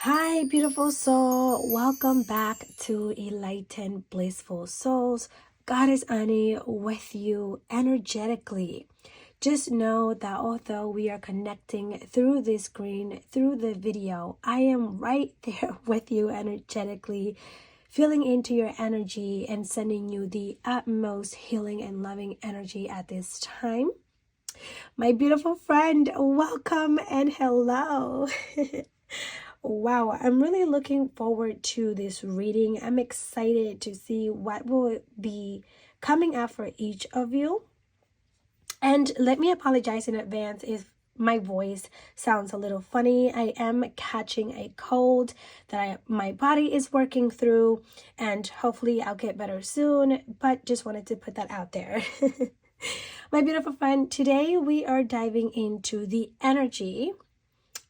Hi, beautiful soul. Welcome back to Enlightened Blissful Souls. God is Annie with you energetically. Just know that although we are connecting through this screen, through the video, I am right there with you energetically, feeling into your energy and sending you the utmost healing and loving energy at this time. My beautiful friend, welcome and hello. Wow, I'm really looking forward to this reading. I'm excited to see what will be coming up for each of you. And let me apologize in advance if my voice sounds a little funny. I am catching a cold that my body is working through, and hopefully I'll get better soon, but just wanted to put that out there. My beautiful friend, today we are diving into the energy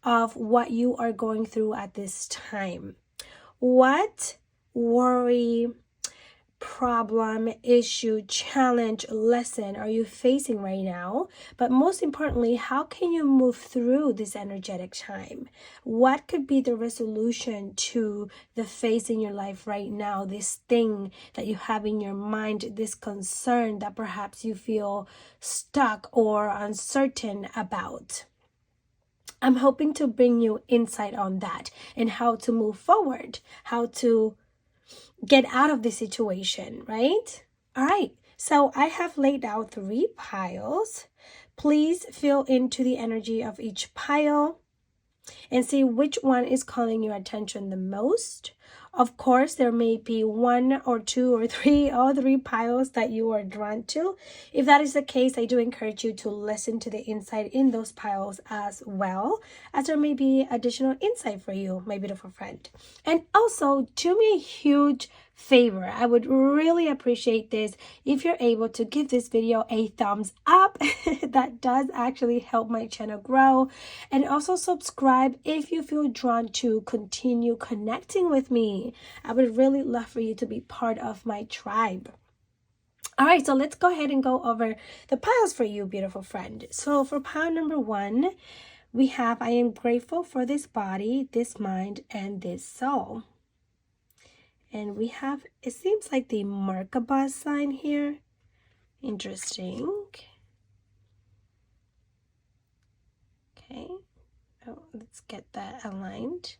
of what you are going through at this time. What worry, problem, issue, challenge, lesson are you facing right now? But most importantly, how can you move through this energetic time? What could be the resolution to the phase in your life right now, this thing that you have in your mind, this concern that perhaps you feel stuck or uncertain about? I'm hoping to bring you insight on that and how to move forward, how to get out of the situation, right? All right, so I have laid out 3 piles. Please feel into the energy of each pile and see which one is calling your attention the most. Of course, there may be 1 or 2 or 3, all 3 piles that you are drawn to. If that is the case, I do encourage you to listen to the insight in those piles as well, as there may be additional insight for you, my beautiful friend. And also, do me a huge favor. I would really appreciate this if you're able to give this video a thumbs up. That does actually help my channel grow. And also subscribe if you feel drawn to continue connecting with me. I would really love for you to be part of my tribe. All right, so let's go ahead and go over the piles for you, beautiful friend. So for pile number 1, we have I am grateful for this body, this mind, and this soul. And we have, it seems like the Merkaba sign here. Interesting. Okay. Oh, let's get that aligned.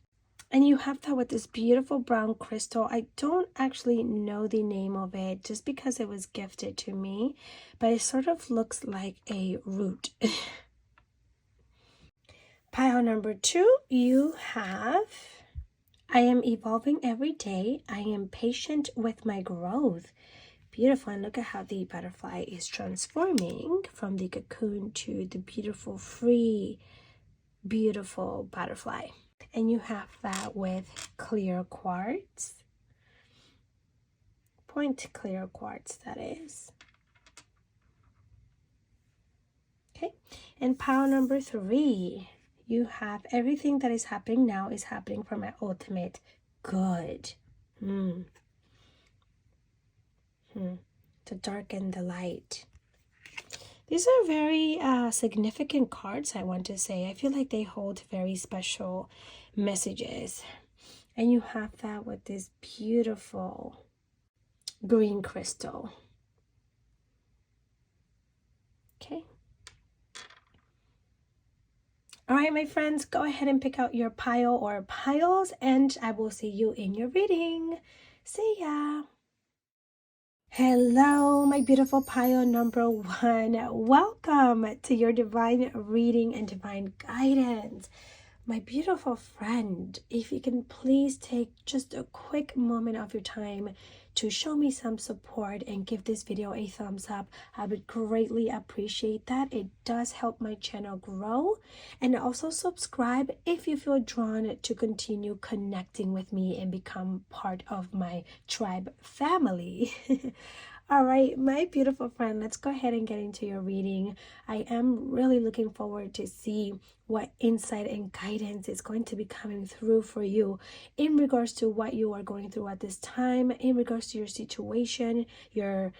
And you have that with this beautiful brown crystal. I don't actually know the name of it just because it was gifted to me, but it sort of looks like a root. Pile number 2, you have I am evolving every day. I am patient with my growth. Beautiful. And look at how the butterfly is transforming from the cocoon to the beautiful, free, beautiful butterfly. And you have that with clear quartz. Point clear quartz, that is. Okay. And pile number 3. You have everything that is happening now is happening for my ultimate good. To darken the light. These are very significant cards, I want to say. I feel like they hold very special messages. And you have that with this beautiful green crystal. Okay. All right, my friends, go ahead and pick out your pile or piles, and I will see you in your reading. See ya. Hello, my beautiful pile number 1. Welcome to your divine reading and divine guidance. My beautiful friend, if you can please take just a quick moment of your time to show me some support and give this video a thumbs up, I would greatly appreciate that. It does help my channel grow. And also subscribe if you feel drawn to continue connecting with me and become part of my tribe family. All right, my beautiful friend, let's go ahead and get into your reading. I am really looking forward to see what insight and guidance is going to be coming through for you in regards to what you are going through at this time, in regards to your situation, your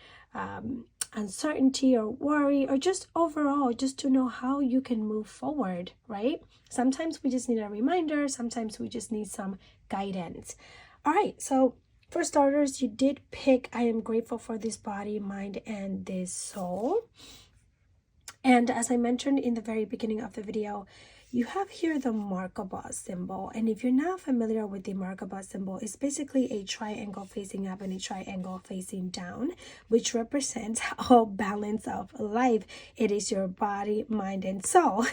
uncertainty or worry, or just overall just to know how you can move forward, right? Sometimes we just need a reminder, sometimes we just need some guidance. All right, so for starters, you did pick I am grateful for this body, mind, and this soul. And as I mentioned in the very beginning of the video, you have here the Merkaba symbol. And if you're not familiar with the Merkaba symbol, it's basically a triangle facing up and a triangle facing down, which represents all balance of life. It is your body, mind, and soul.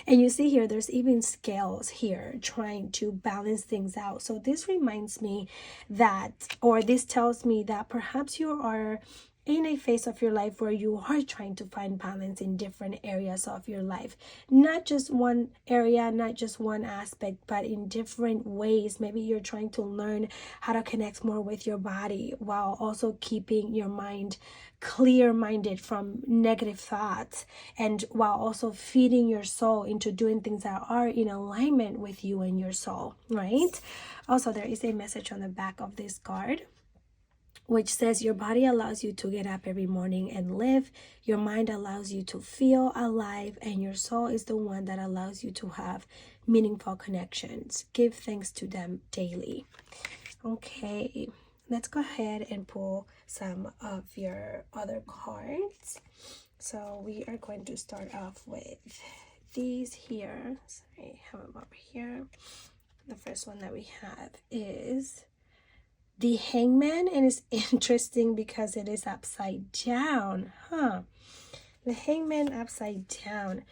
And you see here, there's even scales here trying to balance things out. So this reminds me that, or this tells me that perhaps you are in a phase of your life where you are trying to find balance in different areas of your life, not just one area, not just one aspect, but in different ways. Maybe you're trying to learn how to connect more with your body while also keeping your mind clear-minded from negative thoughts, and while also feeding your soul into doing things that are in alignment with you and your soul, right? Also, there is a message on the back of this card which says your body allows you to get up every morning and live, your mind allows you to feel alive, and your soul is the one that allows you to have meaningful connections. Give thanks to them daily. Okay, let's go ahead and pull some of your other cards. So we are going to start off with these here. Sorry, I have them up here. The first one that we have is the Hangman, and it's interesting because it is upside down, the Hangman upside down.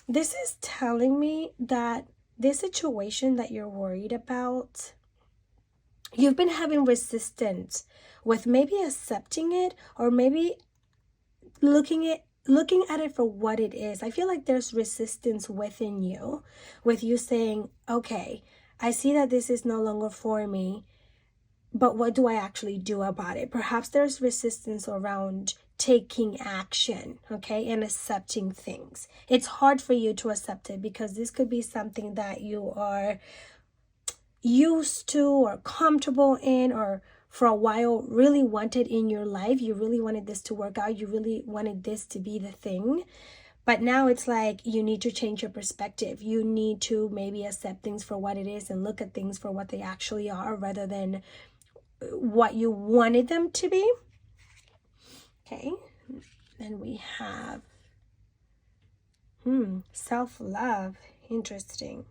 This is telling me that this situation that you're worried about, you've been having resistance with maybe accepting it, or maybe looking at it for what it is. I feel like there's resistance within you, with you saying, okay, I see that this is no longer for me, but what do I actually do about it? Perhaps there's resistance around taking action, okay, and accepting things. It's hard for you to accept it because this could be something that you are used to or comfortable in, or for a while really wanted in your life. You really wanted this to work out. You really wanted this to be the thing. But now it's like you need to change your perspective. You need to maybe accept things for what it is and look at things for what they actually are rather than what you wanted them to be. Okay, then we have self-love. Interesting.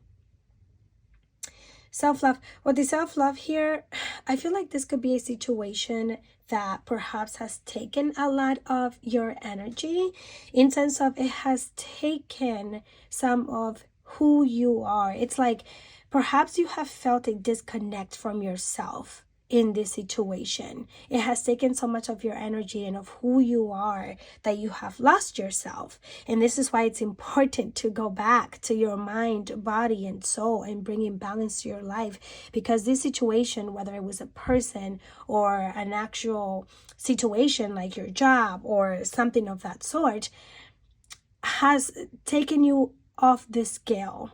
Self-love. Well, the self-love here, I feel like this could be a situation that perhaps has taken a lot of your energy, in sense of it has taken some of who you are. It's like perhaps you have felt a disconnect from yourself in this situation. It has taken so much of your energy and of who you are that you have lost yourself. And this is why it's important to go back to your mind, body, and soul and bring in balance to your life. Because this situation, whether it was a person or an actual situation like your job or something of that sort, has taken you off the scale.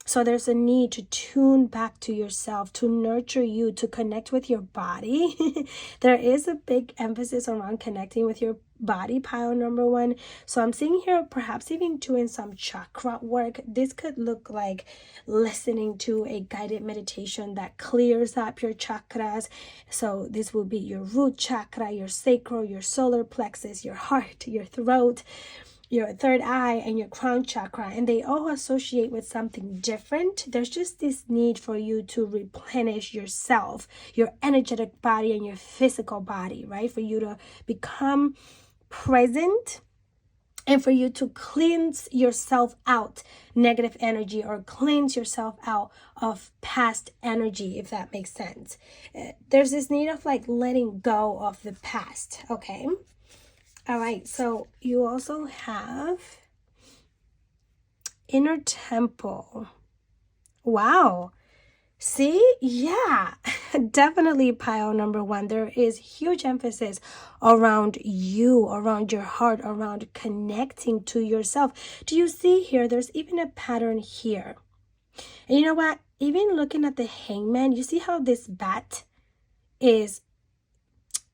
So there's a need to tune back to yourself, to nurture you, to connect with your body. There is a big emphasis around connecting with your body, pile number one. So I'm seeing here perhaps even doing some chakra work. This could look like listening to a guided meditation that clears up your chakras. So this will be your root chakra, your sacral, your solar plexus, your heart, your throat, your third eye, and your crown chakra, and they all associate with something different. There's just this need for you to replenish yourself, your energetic body and your physical body, right? For you to become present and for you to cleanse yourself out negative energy, or cleanse yourself out of past energy, if that makes sense. There's this need of like letting go of the past, okay? All right, so you also have inner temple. Wow. See? Yeah, definitely pile number one. There is huge emphasis around you, around your heart, around connecting to yourself. Do you see here? There's even a pattern here. And you know what? Even looking at the Hangman, you see how this bat is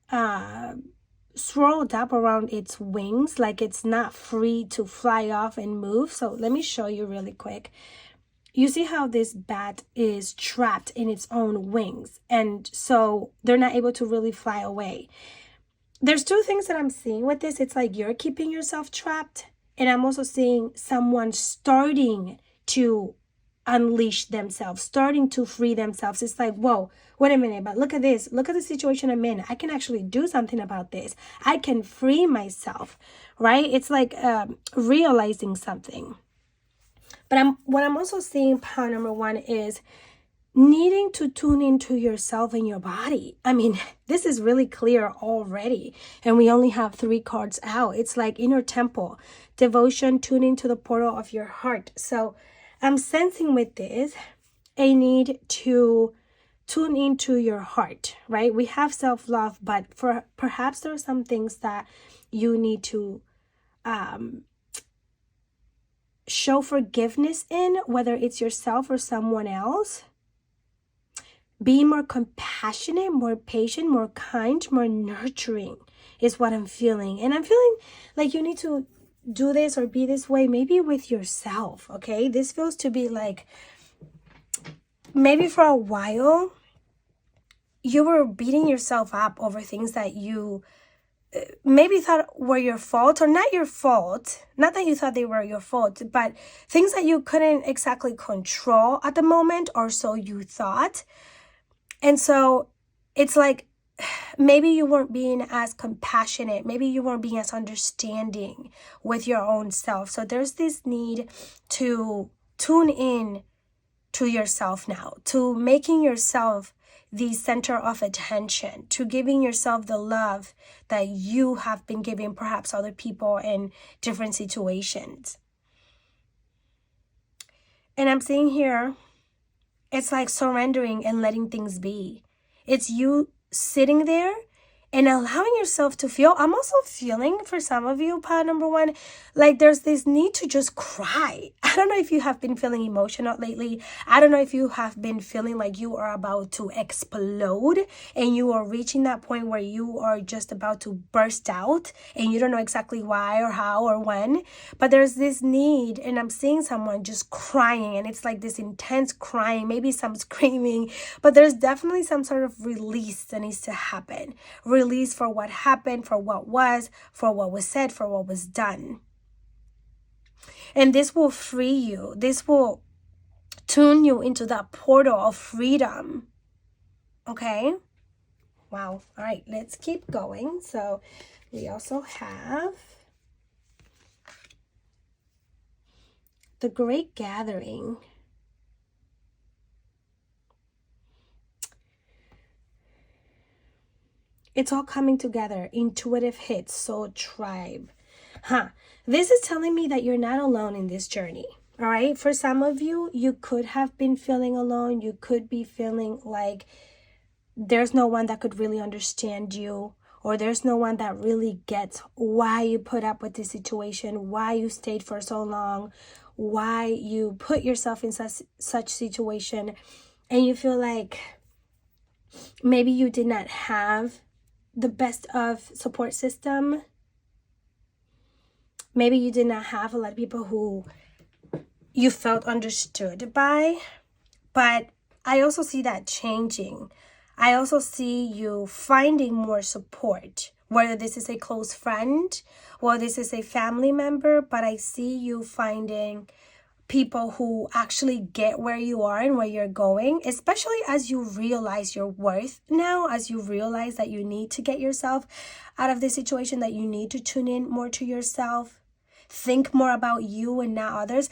swirled up around its wings, like it's not free to fly off and move. So let me show you really quick. You see how this bat is trapped in its own wings, and so they're not able to really fly away. There's two things that I'm seeing with this. It's like you're keeping yourself trapped, and I'm also seeing someone starting to unleash themselves, starting to free themselves. It's like, whoa, wait a minute, but look at this. Look at the situation I'm in. I can actually do something about this. I can free myself, right? It's like realizing something. But what I'm also seeing, power number one, is needing to tune into yourself and your body. I mean, this is really clear already, and we only have 3 cards out. It's like inner temple, devotion, tuning to the portal of your heart. So I'm sensing with this a need to tune into your heart, right? We have self-love, but perhaps there are some things that you need to show forgiveness in, whether it's yourself or someone else. Be more compassionate, more patient, more kind, more nurturing is what I'm feeling. And I'm feeling like you need to do this or be this way, maybe with yourself, okay? This feels to be like maybe for a while you were beating yourself up over things that you maybe thought were your fault, or not your fault, not that you thought they were your fault, but things that you couldn't exactly control at the moment, or so you thought. And so it's like maybe you weren't being as compassionate, maybe you weren't being as understanding with your own self. So there's this need to tune in to yourself now, to making yourself the center of attention, to giving yourself the love that you have been giving perhaps other people in different situations. And I'm seeing here, it's like surrendering and letting things be. It's you sitting there and allowing yourself to feel. I'm also feeling, for some of you, part number one, like there's this need to just cry. I don't know if you have been feeling emotional lately. I don't know if you have been feeling like you are about to explode and you are reaching that point where you are just about to burst out and you don't know exactly why or how or when. But there's this need, and I'm seeing someone just crying, and it's like this intense crying, maybe some screaming, but there's definitely some sort of release that needs to happen. Release for what happened, for what was, for what was said, for what was done. And this will free you. This will tune you into that portal of freedom. Okay? Wow. All right, let's keep going. So we also have the Great Gathering. It's all coming together. Intuitive hits, soul tribe. This is telling me that you're not alone in this journey. All right. For some of you, you could have been feeling alone. You could be feeling like there's no one that could really understand you, or there's no one that really gets why you put up with this situation, why you stayed for so long, why you put yourself in such situation. And you feel like maybe you did not have the best of support system. Maybe you did not have a lot of people who you felt understood by. But I also see that changing. I also see you finding more support, whether this is a close friend or this is a family member. But I see you finding people who actually get where you are and where you're going, especially as you realize your worth now, as you realize that you need to get yourself out of this situation, that you need to tune in more to yourself, think more about you and not others.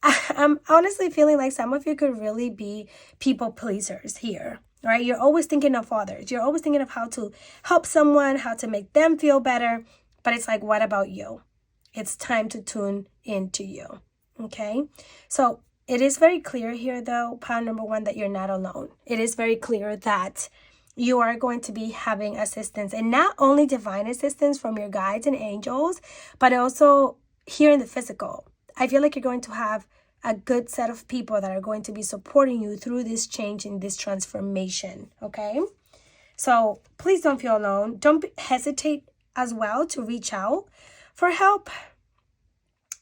I'm honestly feeling like some of you could really be people pleasers here, right? You're always thinking of others. You're always thinking of how to help someone, how to make them feel better. But it's like, what about you? It's time to tune into you. Okay, so it is very clear here, though, pound number one, that you're not alone. It is very clear that you are going to be having assistance, and not only divine assistance from your guides and angels, but also here in the physical. I feel like you're going to have a good set of people that are going to be supporting you through this change and this transformation. Okay, So please don't feel alone. Don't hesitate as well to reach out for help.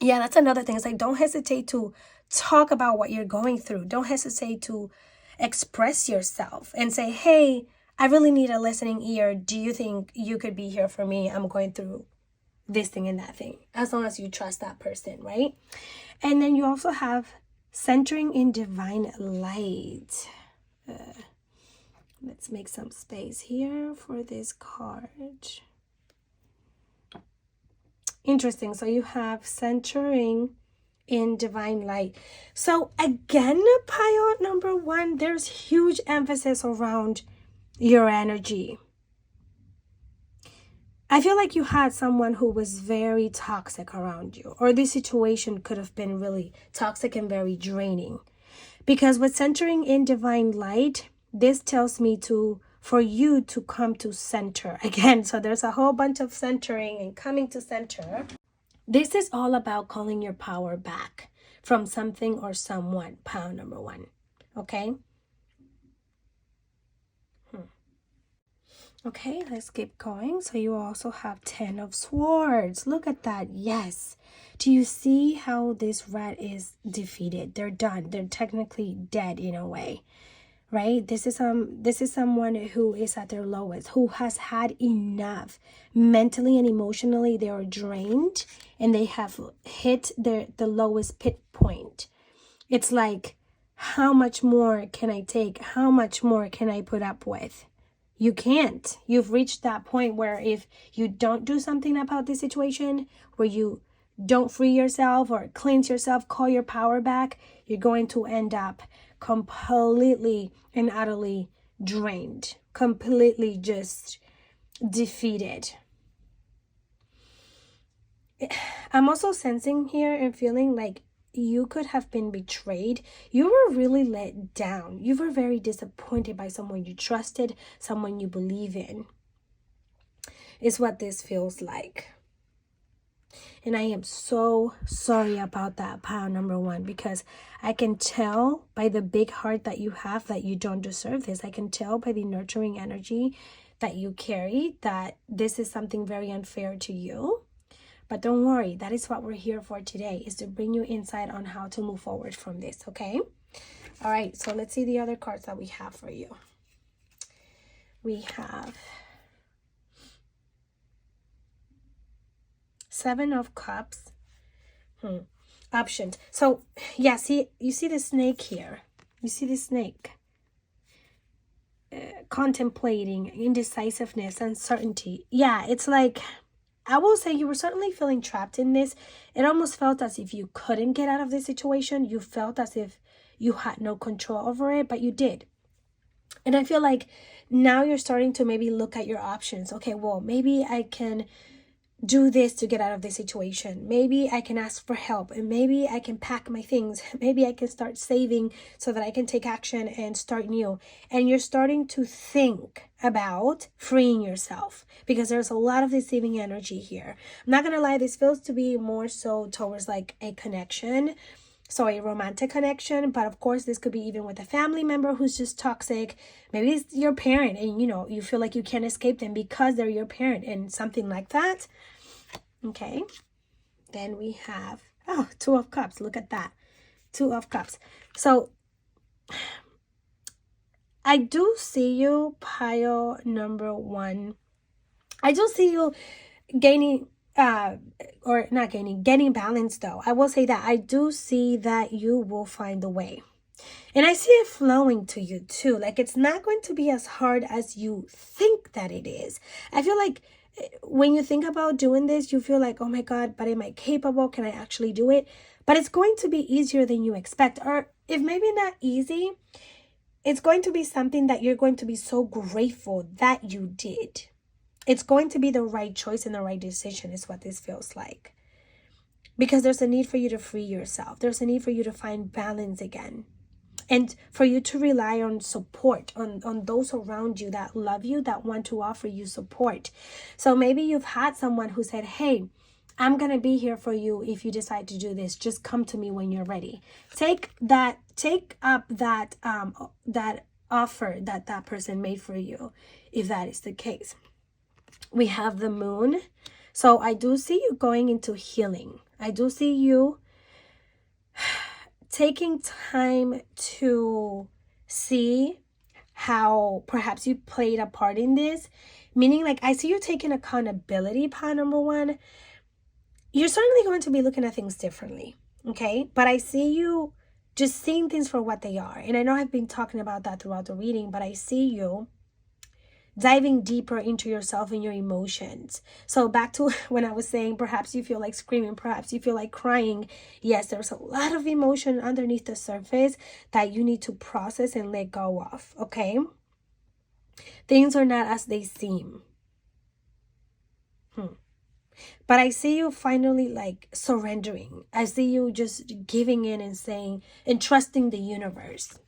Yeah, that's another thing. It's like, don't hesitate to talk about what you're going through. Don't hesitate to express yourself and say, hey, I really need a listening ear. Do you think you could be here for me? I'm going through this thing and that thing. As long as you trust that person, right? And then you also have centering in divine light. Let's make some space here for this card. Interesting. So you have centering in divine light. So again, pile number one, there's huge emphasis around your energy. I feel like you had someone who was very toxic around you, or this situation could have been really toxic and very draining. Because with centering in divine light, this tells me for you to come to center again. So there's a whole bunch of centering and coming to center. This is all about calling your power back from something or someone, pile number one. Okay? Okay, let's keep going. So you also have 10 of swords. Look at that. Yes. Do you see how this rat is defeated? They're done. They're technically dead in a way. Right? This is someone who is at their lowest, who has had enough. Mentally and emotionally, they are drained and they have hit the lowest pit point. It's like, how much more can I take? How much more can I put up with? You can't. You've reached that point where if you don't do something about this situation, where you don't free yourself or cleanse yourself, call your power back, you're going to end up completely and utterly drained, completely just defeated. I'm also sensing here and feeling like you could have been betrayed. You were really let down. You were very disappointed by someone you trusted, someone you believe in. Is what this feels like. And I am so sorry about that, pile number one, because I can tell by the big heart that you have that you don't deserve this. I can tell by the nurturing energy that you carry that this is something very unfair to you. But don't worry, that is what we're here for today, is to bring you insight on how to move forward from this, okay? All right, so let's see the other cards that we have for you. We have 7 of Cups. Options. So, yeah, see, you see the snake here. You see the snake. Contemplating, indecisiveness, uncertainty. Yeah, it's like, I will say you were certainly feeling trapped in this. It almost felt as if you couldn't get out of this situation. You felt as if you had no control over it, but you did. And I feel like now you're starting to maybe look at your options. Okay, well, maybe I can do this to get out of this situation. Maybe I can ask for help, and maybe I can pack my things. Maybe I can start saving so that I can take action and start new. And you're starting to think about freeing yourself, because there's a lot of deceiving energy here. I'm not gonna lie, this feels to be more so towards like a connection. So a romantic connection, but of course this could be even with a family member who's just toxic. Maybe it's your parent and you feel like you can't escape them because they're your parent and something like that. Okay, then we have 2 of Cups. Look at that, 2 of Cups. So I do see you, pile number one. I do see you gaining getting balance though. I will say that I do see that you will find a way. And I see it flowing to you too. Like, it's not going to be as hard as you think that it is. I feel like when you think about doing this, you feel like, oh my God, but am I capable? Can I actually do it? But it's going to be easier than you expect. Or if maybe not easy, it's going to be something that you're going to be so grateful that you did. It's going to be the right choice and the right decision is what this feels like. Because there's a need for you to free yourself. There's a need for you to find balance again. And for you to rely on support, on those around you that love you, that want to offer you support. So maybe you've had someone who said, hey, I'm going to be here for you if you decide to do this. Just come to me when you're ready. Take up that offer that that person made for you, if that is the case. We have the moon. So I do see you going into healing. I do see you taking time to see how perhaps you played a part in this. Meaning, like, I see you taking accountability, pile number one. You're certainly going to be looking at things differently, okay? But I see you just seeing things for what they are. And I know I've been talking about that throughout the reading, but I see you diving deeper into yourself and your emotions. So back to when I was saying, perhaps you feel like screaming, perhaps you feel like crying. Yes, there's a lot of emotion underneath the surface that you need to process and let go of, okay? Things are not as they seem. But I see you finally like surrendering. I see you just giving in and saying and trusting the universe.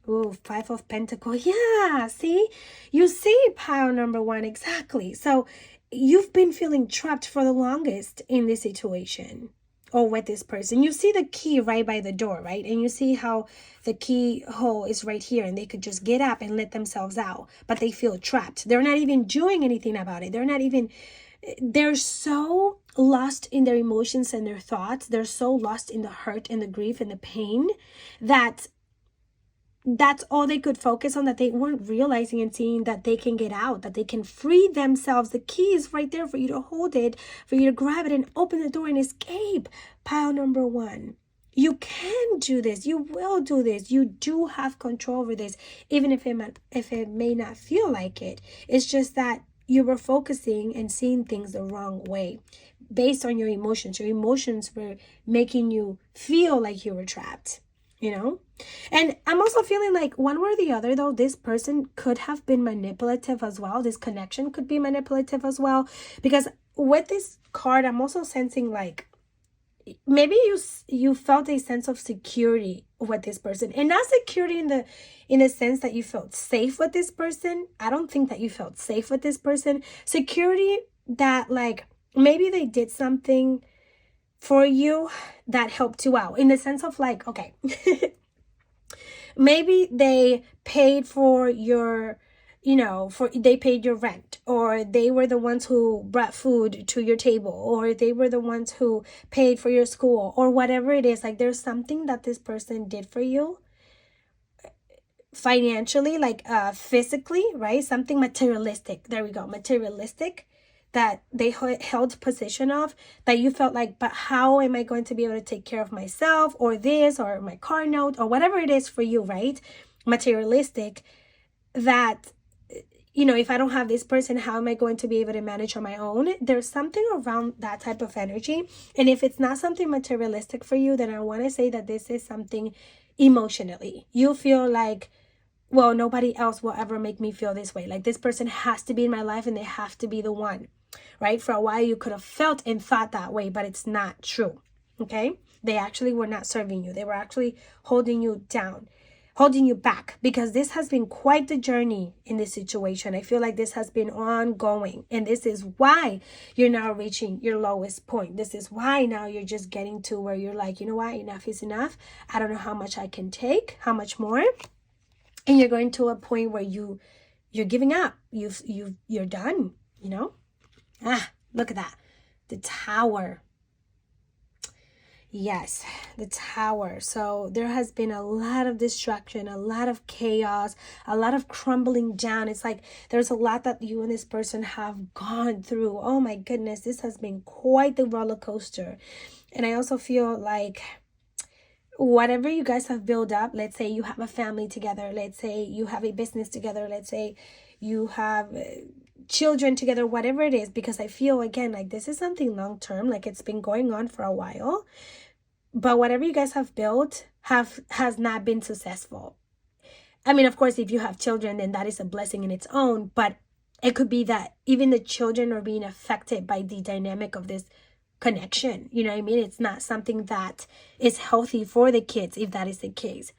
Ooh, 5 of Pentacles. Yeah, see? You see pile number one, exactly. So you've been feeling trapped for the longest in this situation or with this person. You see the key right by the door, right? And you see how the keyhole is right here and they could just get up and let themselves out, but they feel trapped. They're not even doing anything about it. They're so lost in their emotions and their thoughts. They're so lost in the hurt and the grief and the pain that that's all they could focus on, that they weren't realizing and seeing that they can get out, that they can free themselves. The key is right there for you to hold it, for you to grab it and open the door and escape. Pile number one. You can do this. You will do this. You do have control over this, even if it may not feel like it. It's just that you were focusing and seeing things the wrong way based on your emotions. Your emotions were making you feel like you were trapped, you know? And I'm also feeling like one way or the other, though, this person could have been manipulative as well. This connection could be manipulative as well. Because with this card, I'm also sensing like maybe you felt a sense of security with this person, and not security in the sense that you felt safe with this person. I don't think that you felt safe with this person. Security that like maybe they did something for you that helped you out, in the sense of like, okay, maybe they paid for your, they paid your rent, or they were the ones who brought food to your table, or they were the ones who paid for your school, or whatever it is. Like there's something that this person did for you financially, like physically, right? Something materialistic. There we go. Materialistic that they held possession of, that you felt like, but how am I going to be able to take care of myself, or this, or my car note, or whatever it is for you, right? Materialistic, that, if I don't have this person, how am I going to be able to manage on my own? There's something around that type of energy. And if it's not something materialistic for you, then I want to say that this is something emotionally. You feel like, well, nobody else will ever make me feel this way. Like this person has to be in my life and they have to be the one, right? For a while you could have felt and thought that way, but it's not true, okay? They actually were not serving you. They were actually holding you down, holding you back, because this has been quite the journey in this situation. I feel like this has been ongoing, and this is why you're now reaching your lowest point. This is why now you're just getting to where you're like, you know what, enough is enough. I don't know how much I can take, how much more. And you're going to a point where you're giving up. You're done, look at that. The Tower. Yes, the Tower. So there has been a lot of distraction, a lot of chaos, a lot of crumbling down. It's like there's a lot that you and this person have gone through. Oh my goodness, this has been quite the roller coaster. And I also feel like whatever you guys have built up, let's say you have a family together, let's say you have a business together, let's say you have children together, whatever it is, because I feel again like this is something long term, like it's been going on for a while, but whatever you guys have built has not been successful. I mean, of course, if you have children, then that is a blessing in its own, but it could be that even the children are being affected by the dynamic of this connection. You know what I mean? It's not something that is healthy for the kids, if that is the case.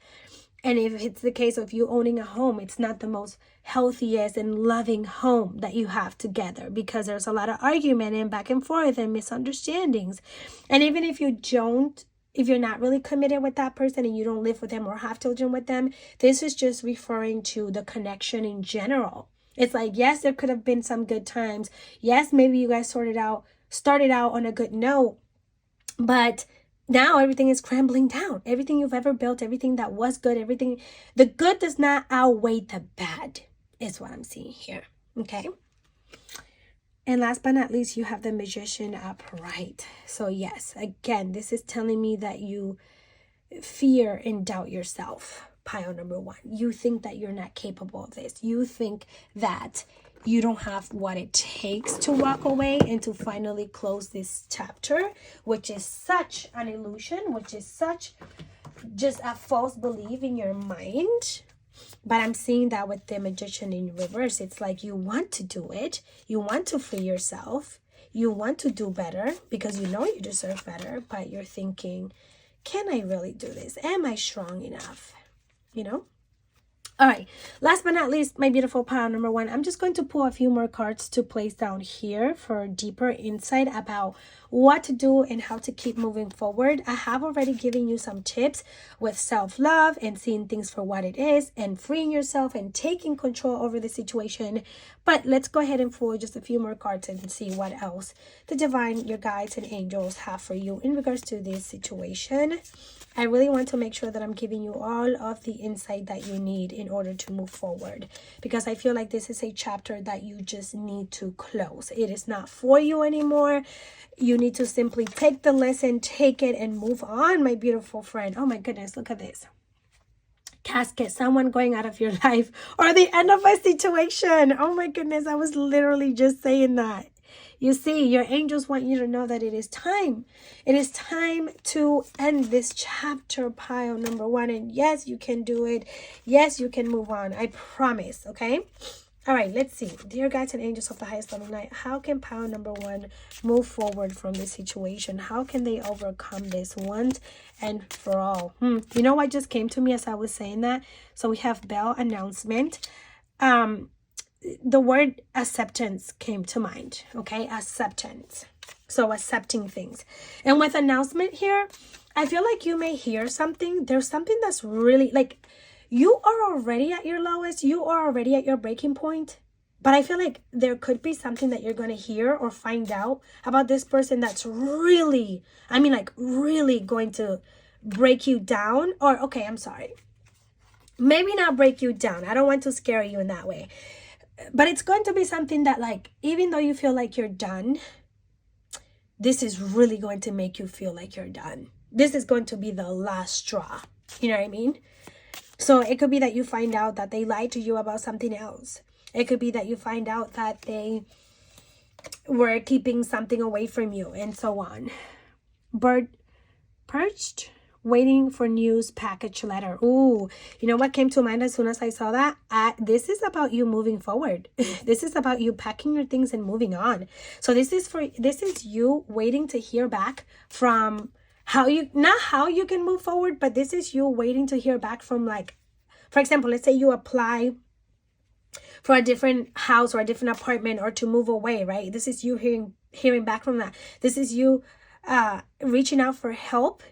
And if it's the case of you owning a home, it's not the most healthiest and loving home that you have together, because there's a lot of argument and back and forth and misunderstandings. And even if you don't if you're not really committed with that person and you don't live with them or have children with them, this is just referring to the connection in general. It's like, yes, there could have been some good times. Yes, maybe you guys started out on a good note, but now everything is crumbling down. Everything you've ever built, everything that was good, everything, the good does not outweigh the bad, is what I'm seeing here. Okay. And last but not least, you have the Magician upright. So yes, again, this is telling me that you fear and doubt yourself. Pile number one. You think that you're not capable of this. You think that you don't have what it takes to walk away and to finally close this chapter, which is such an illusion, which is such just a false belief in your mind. But I'm seeing that with the Magician in reverse. It's like you want to do it. You want to free yourself. You want to do better because you know you deserve better. But you're thinking, can I really do this? Am I strong enough? You know? All right. Last but not least, my beautiful pile number one. I'm just going to pull a few more cards to place down here for deeper insight about what to do and how to keep moving forward. I have already given you some tips with self-love and seeing things for what it is and freeing yourself and taking control over the situation. But let's go ahead and pull just a few more cards and see what else the divine, your guides and angels have for you in regards to this situation. I really want to make sure that I'm giving you all of the insight that you need in order to move forward, because I feel like this is a chapter that you just need to close. It is not for you anymore. You need to simply take the lesson, take it, and move on, my beautiful friend. Oh my goodness, look at this. Casket, someone going out of your life, or the end of a situation. Oh my goodness, I was literally just saying that. You see, your angels want you to know that it is time. It is time to end this chapter, pile number one. And yes, you can do it. Yes, you can move on. I promise, okay? All right, let's see. Dear guides and angels of the highest loving light, how can pile number one move forward from this situation? How can they overcome this once and for all? You know what just came to me as I was saying that? So we have bell announcement. The word acceptance came to mind, okay? Acceptance. So accepting things. And with announcement here, I feel like you may hear something. There's something that's really like you are already at your lowest. You are already at your breaking point. But I feel like there could be something that you're going to hear or find out about this person that's really, I mean, like really going to break you down. Or, okay, I'm sorry. Maybe not break you down. I don't want to scare you in that way. But it's going to be something that, like, even though you feel like you're done, this is really going to make you feel like you're done. This is going to be the last straw. You know what I mean? So it could be that you find out that they lied to you about something else. It could be that you find out that they were keeping something away from you and so on. Bird perched, waiting for news package letter. Ooh, you know what came to mind as soon as I saw that? This is about you moving forward. This is about you packing your things and moving on. So this is you waiting to hear back from not how you can move forward, but this is you waiting to hear back from, like, for example, let's say you apply for a different house or a different apartment or to move away, right? This is you hearing back from that. This is you reaching out for help.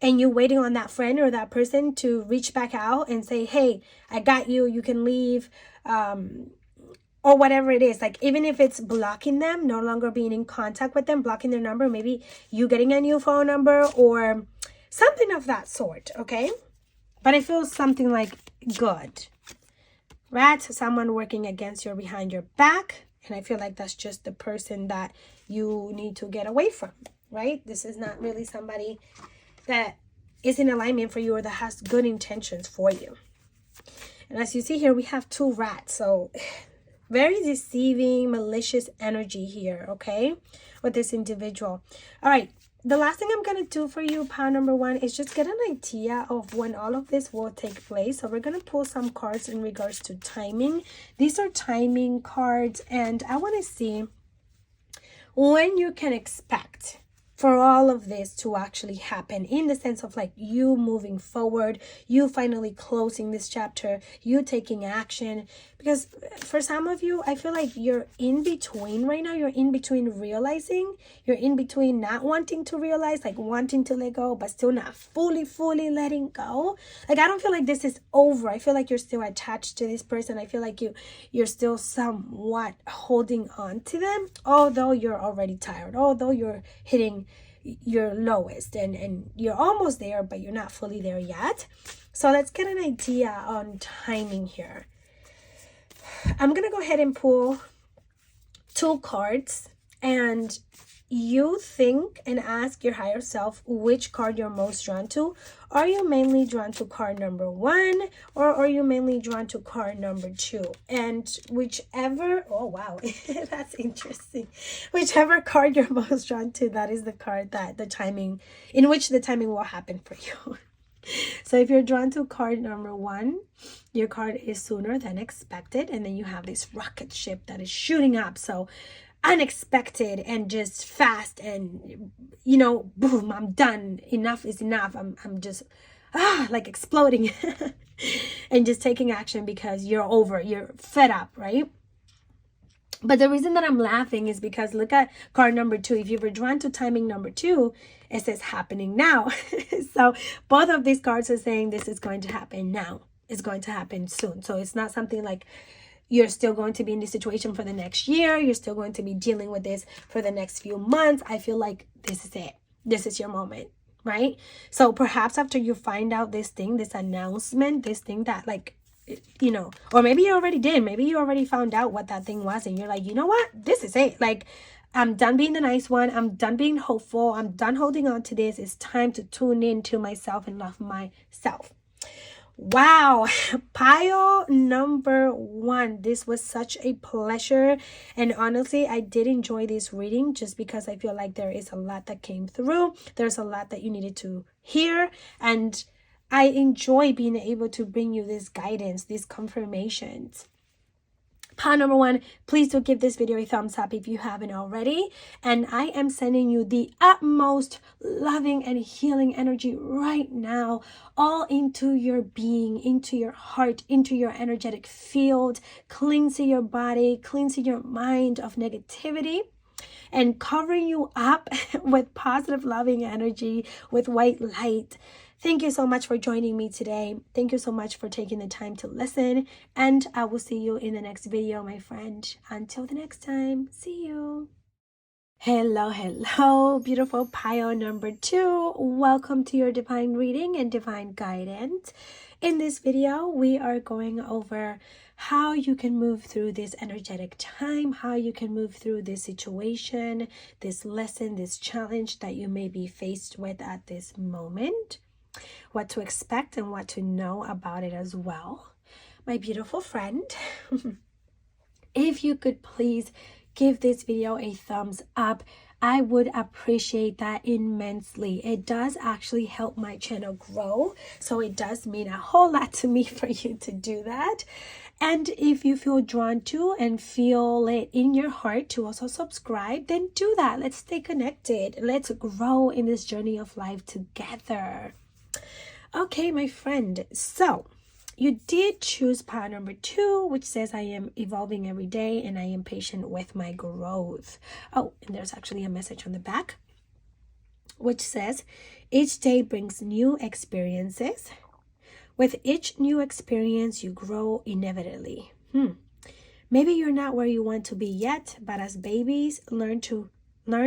And you waiting on that friend or that person to reach back out and say, hey, I got you, you can leave, or whatever it is. Like, even if it's blocking them, no longer being in contact with them, blocking their number, maybe you getting a new phone number or something of that sort, okay? But it feels something like good. Right? Someone working against you or behind your back. And I feel like that's just the person that you need to get away from, right? This is not really somebody that is in alignment for you or that has good intentions for you. And as you see here, we have two rats. So very deceiving, malicious energy here, okay, with this individual. All right, the last thing I'm going to do for you, pile number one, is just get an idea of when all of this will take place. So we're going to pull some cards in regards to timing. These are timing cards, and I want to see when you can expect for all of this to actually happen, in the sense of like you moving forward, you finally closing this chapter, you taking action. Because for some of you, I feel like you're in between right now. You're in between realizing, you're in between not wanting to realize, like wanting to let go, but still not fully letting go. Like, I don't feel like this is over. I feel like you're still attached to this person. I feel like you're still somewhat holding on to them, although you're already tired, although you're hitting your lowest, and you're almost there, but you're not fully there yet. So let's get an idea on timing here. I'm gonna go ahead and pull 2 cards, and you think and ask your higher self which card you're most drawn to. Are you mainly drawn to card number 1, or are you mainly drawn to card number 2? And whichever, oh wow, that's interesting. Whichever card you're most drawn to, that is the card that the timing will happen for you. So if you're drawn to card number 1, your card is sooner than expected, and then you have this rocket ship that is shooting up. So unexpected and just fast, and boom, I'm done. Enough is enough. I'm just like exploding and just taking action because you're fed up, right? But the reason that I'm laughing is because look at card number 2. If you were drawn to timing number 2, it says happening now. So both of these cards are saying this is going to happen now. It's going to happen soon. So it's not something like you're still going to be in this situation for the next year. You're still going to be dealing with this for the next few months. I feel like this is it. This is your moment, right? So perhaps after you find out this thing, this announcement, this thing that like, or maybe you already did. Maybe you already found out what that thing was, and you're like, you know what? This is it. Like, I'm done being the nice one. I'm done being hopeful. I'm done holding on to this. It's time to tune in to myself and love myself. Wow, pile number 1. This was such a pleasure, and honestly, I did enjoy this reading just because I feel like there is a lot that came through. There's a lot that you needed to hear, and I enjoy being able to bring you this guidance, these confirmations. Pile number 1, please do give this video a thumbs up if you haven't already. And I am sending you the utmost loving and healing energy right now, all into your being, into your heart, into your energetic field, cleansing your body, cleansing your mind of negativity, and covering you up with positive, loving energy, with white light. Thank you so much for joining me today. Thank you so much for taking the time to listen. And I will see you in the next video, my friend. Until the next time, see you. Hello, beautiful pile number 2. Welcome to your divine reading and divine guidance. In this video, we are going over how you can move through this energetic time, how you can move through this situation, this lesson, this challenge that you may be faced with at this moment, what to expect and what to know about it as well. My beautiful friend, if you could please give this video a thumbs up, I would appreciate that immensely. It does actually help my channel grow, so it does mean a whole lot to me for you to do that. And if you feel drawn to and feel it in your heart to also subscribe, then do that. Let's stay connected. Let's grow in this journey of life together. Okay, my friend, so you did choose pile number 2, which says I am evolving every day and I am patient with my growth. Oh, and there's actually a message on the back, which says each day brings new experiences. With each new experience, you grow inevitably. Maybe you're not where you want to be yet, but as babies learn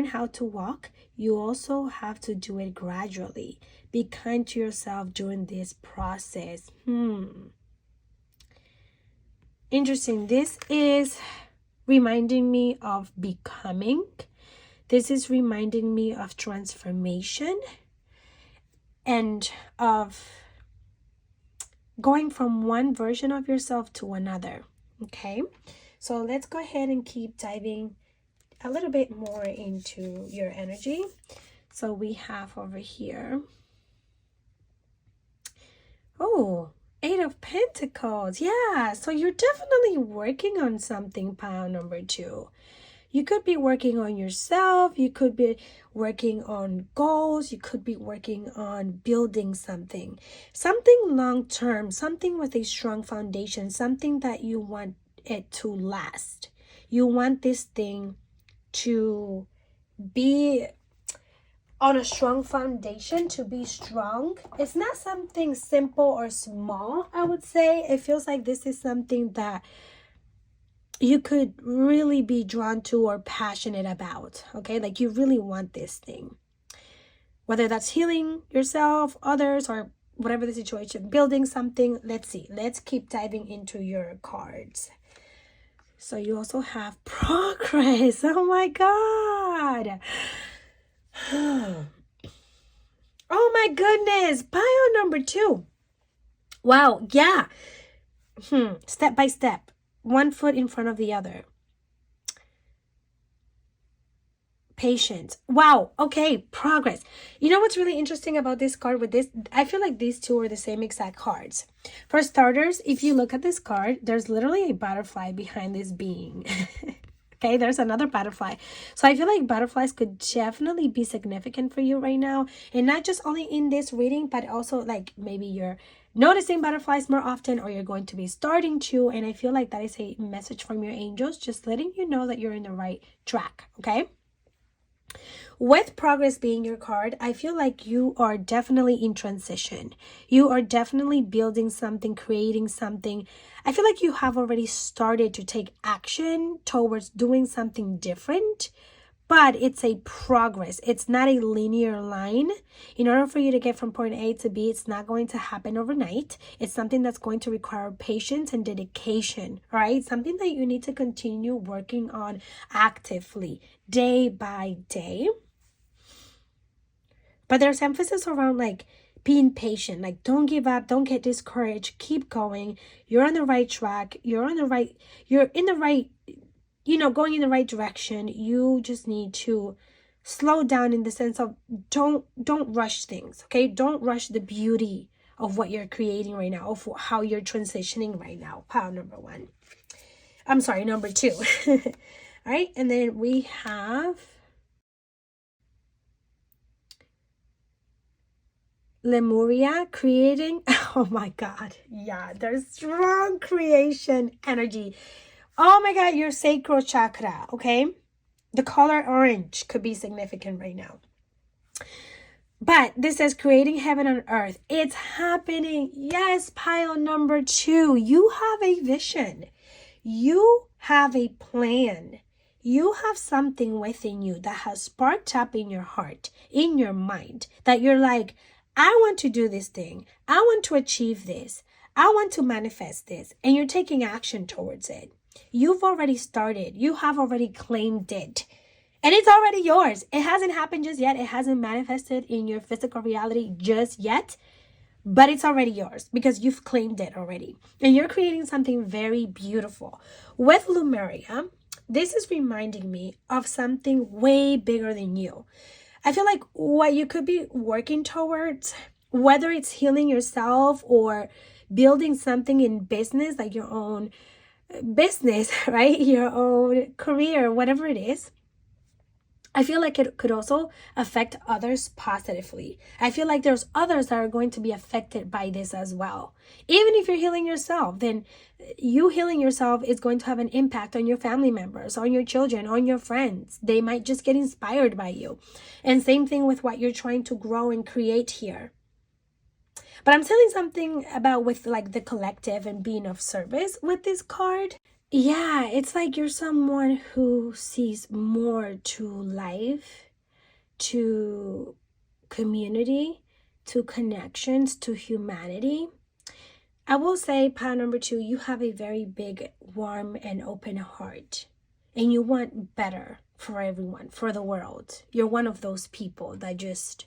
how to walk, you also have to do it gradually. Be kind to yourself during this process. Interesting. This is reminding me of becoming. This is reminding me of transformation and of going from one version of yourself to another. Okay, so let's go ahead and keep diving a little bit more into your energy. So we have over here, oh, 8 of Pentacles. Yeah, so you're definitely working on something, pile number 2. You could be working on yourself. You could be working on goals. You could be working on building something long term, something with a strong foundation, something that you want it to last. You want this thing to be on a strong foundation, to be strong. It's not something simple or small, I would say. It feels like this is something that you could really be drawn to or passionate about, okay? Like you really want this thing. Whether that's healing yourself, others, or whatever the situation, building something. Let's see. Let's keep diving into your cards. So you also have progress. Oh my God. Oh my goodness. Pile number 2. Wow. Yeah. Step by step. One foot in front of the other. Patience. Wow. Okay. Progress. You know what's really interesting about this card with this? I feel like these two are the same exact cards. For starters, if you look at this card, there's literally a butterfly behind this being. Okay, there's another butterfly. So I feel like butterflies could definitely be significant for you right now. And not just only in this reading, but also like maybe you're noticing butterflies more often, or you're going to be starting to. And I feel like that is a message from your angels, just letting you know that you're in the right track. Okay. With progress being your card, I feel like you are definitely in transition. You are definitely building something, creating something. I feel like you have already started to take action towards doing something different, but it's a progress. It's not a linear line. In order for you to get from point A to B, it's not going to happen overnight. It's something that's going to require patience and dedication, right? Something that you need to continue working on actively, day by day. But there's emphasis around like being patient, like don't give up, don't get discouraged, keep going. You're on the right track. You're in the right, going in the right direction. You just need to slow down in the sense of don't rush things, okay? Don't rush the beauty of what you're creating right now, of how you're transitioning right now. Pile number 1. I'm sorry, number 2. All right, and then we have Lemuria, creating. Oh my God. Yeah, there's strong creation energy. Oh my God, your sacral chakra, okay? The color orange could be significant right now. But this says creating heaven on earth. It's happening. Yes, pile number 2. You have a vision. You have a plan. You have something within you that has sparked up in your heart, in your mind, that you're like, I want to do this thing. I want to achieve this. I want to manifest this. And you're taking action towards it. You've already started. You have already claimed it. And it's already yours. It hasn't happened just yet. It hasn't manifested in your physical reality just yet. But it's already yours because you've claimed it already. And you're creating something very beautiful. With Lemuria, this is reminding me of something way bigger than you. I feel like what you could be working towards, whether it's healing yourself or building something in business, like your own business, right? Your own career, whatever it is. I feel like it could also affect others positively. I feel like there's others that are going to be affected by this as well. Even if you're healing yourself, then you healing yourself is going to have an impact on your family members, on your children, on your friends. They might just get inspired by you. And same thing with what you're trying to grow and create here. But I'm telling something about with like the collective and being of service with this card. Yeah, it's like you're someone who sees more to life, to community, to connections, to humanity. I will say, pile number 2, you have a very big, warm, and open heart. And you want better for everyone, for the world. You're one of those people that just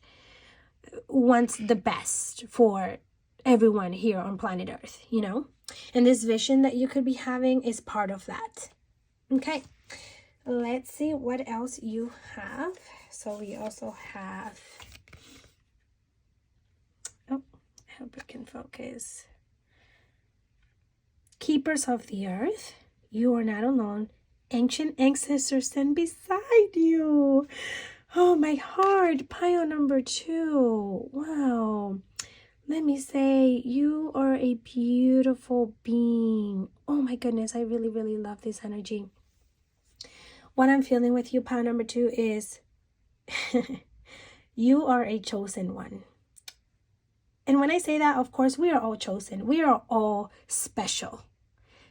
wants the best for everyone here on planet Earth, you know? And this vision that you could be having is part of that. Okay, let's see what else you have. So we also have, oh, I hope it can focus. Keepers of the earth. You are not alone. ancient ancestors stand beside you. Oh, my heart, pile number 2. Wow. Let me say, you are a beautiful being. Oh my goodness, I really, really love this energy. What I'm feeling with you, pile number 2, is you are a chosen one. And when I say that, of course, we are all chosen. We are all special.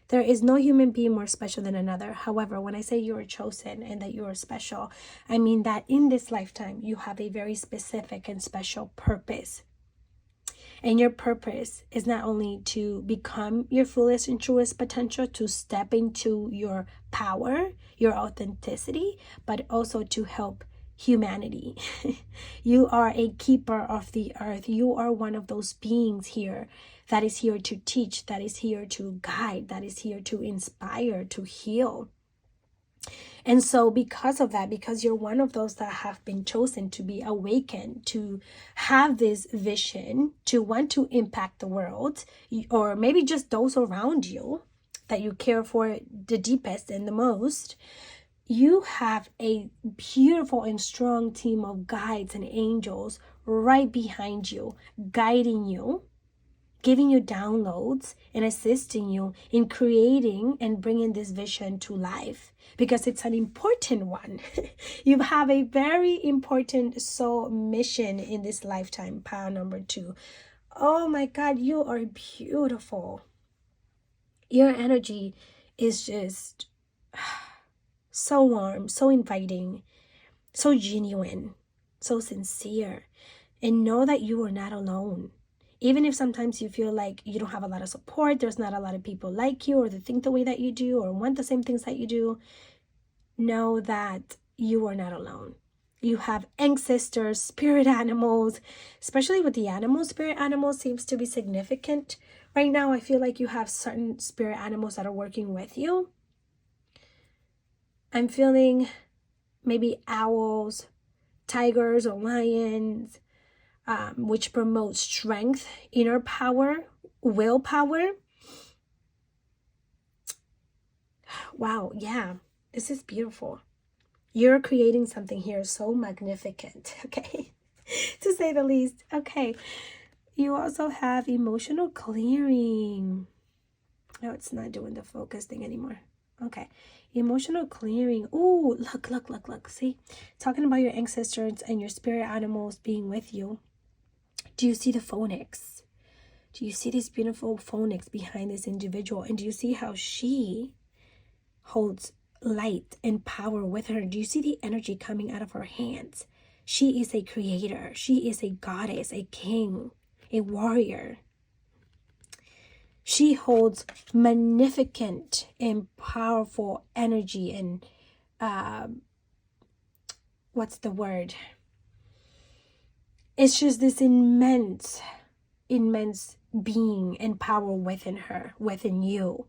There is no human being more special than another. However, when I say you are chosen and that you are special, I mean that in this lifetime, you have a very specific and special purpose. And your purpose is not only to become your fullest and truest potential, to step into your power, your authenticity, but also to help humanity. You are a keeper of the earth. You are one of those beings here that is here to teach, that is here to guide, that is here to inspire, to heal. And so because of that, because you're one of those that have been chosen to be awakened, to have this vision, to want to impact the world, or maybe just those around you that you care for the deepest and the most, you have a beautiful and strong team of guides and angels right behind you, guiding you, giving you downloads and assisting you in creating and bringing this vision to life, because it's an important one. You have a very important soul mission in this lifetime, pile number 2. Oh my God, you are beautiful. Your energy is just so warm, so inviting, so genuine, so sincere. And know that you are not alone. Even if sometimes you feel like you don't have a lot of support, there's not a lot of people like you or that think the way that you do or want the same things that you do, know that you are not alone. You have ancestors, spirit animals, especially with the animals. Spirit animals seems to be significant. Right now, I feel like you have certain spirit animals that are working with you. I'm feeling maybe owls, tigers, or lions, which promotes strength, inner power, willpower. Wow, yeah, this is beautiful. You're creating something here so magnificent, okay? To say the least. Okay, you also have emotional clearing. No, it's not doing the focus thing anymore. Okay, emotional clearing. Ooh, look. See, talking about your ancestors and your spirit animals being with you. Do you see the phoenix? Do you see this beautiful phoenix behind this individual? And do you see how she holds light and power with her? Do you see the energy coming out of her hands? She is a creator. She is a goddess, a king, a warrior. She holds magnificent and powerful energy and what's the word? It's just this immense being and power within her, within you.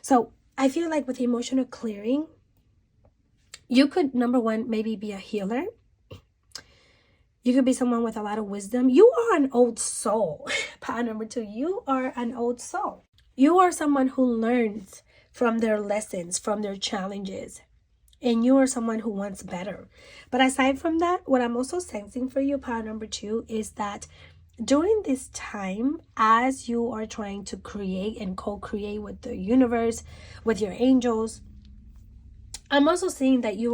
So I feel like with emotional clearing, you could, number one, maybe be a healer. You could be someone with a lot of wisdom. You are an old soul. Part number 2, you are an old soul. You are someone who learns from their lessons, from their challenges. And you are someone who wants better. But aside from that, what I'm also sensing for you, part number 2, is that during this time, as you are trying to create and co-create with the universe, with your angels, I'm also seeing that you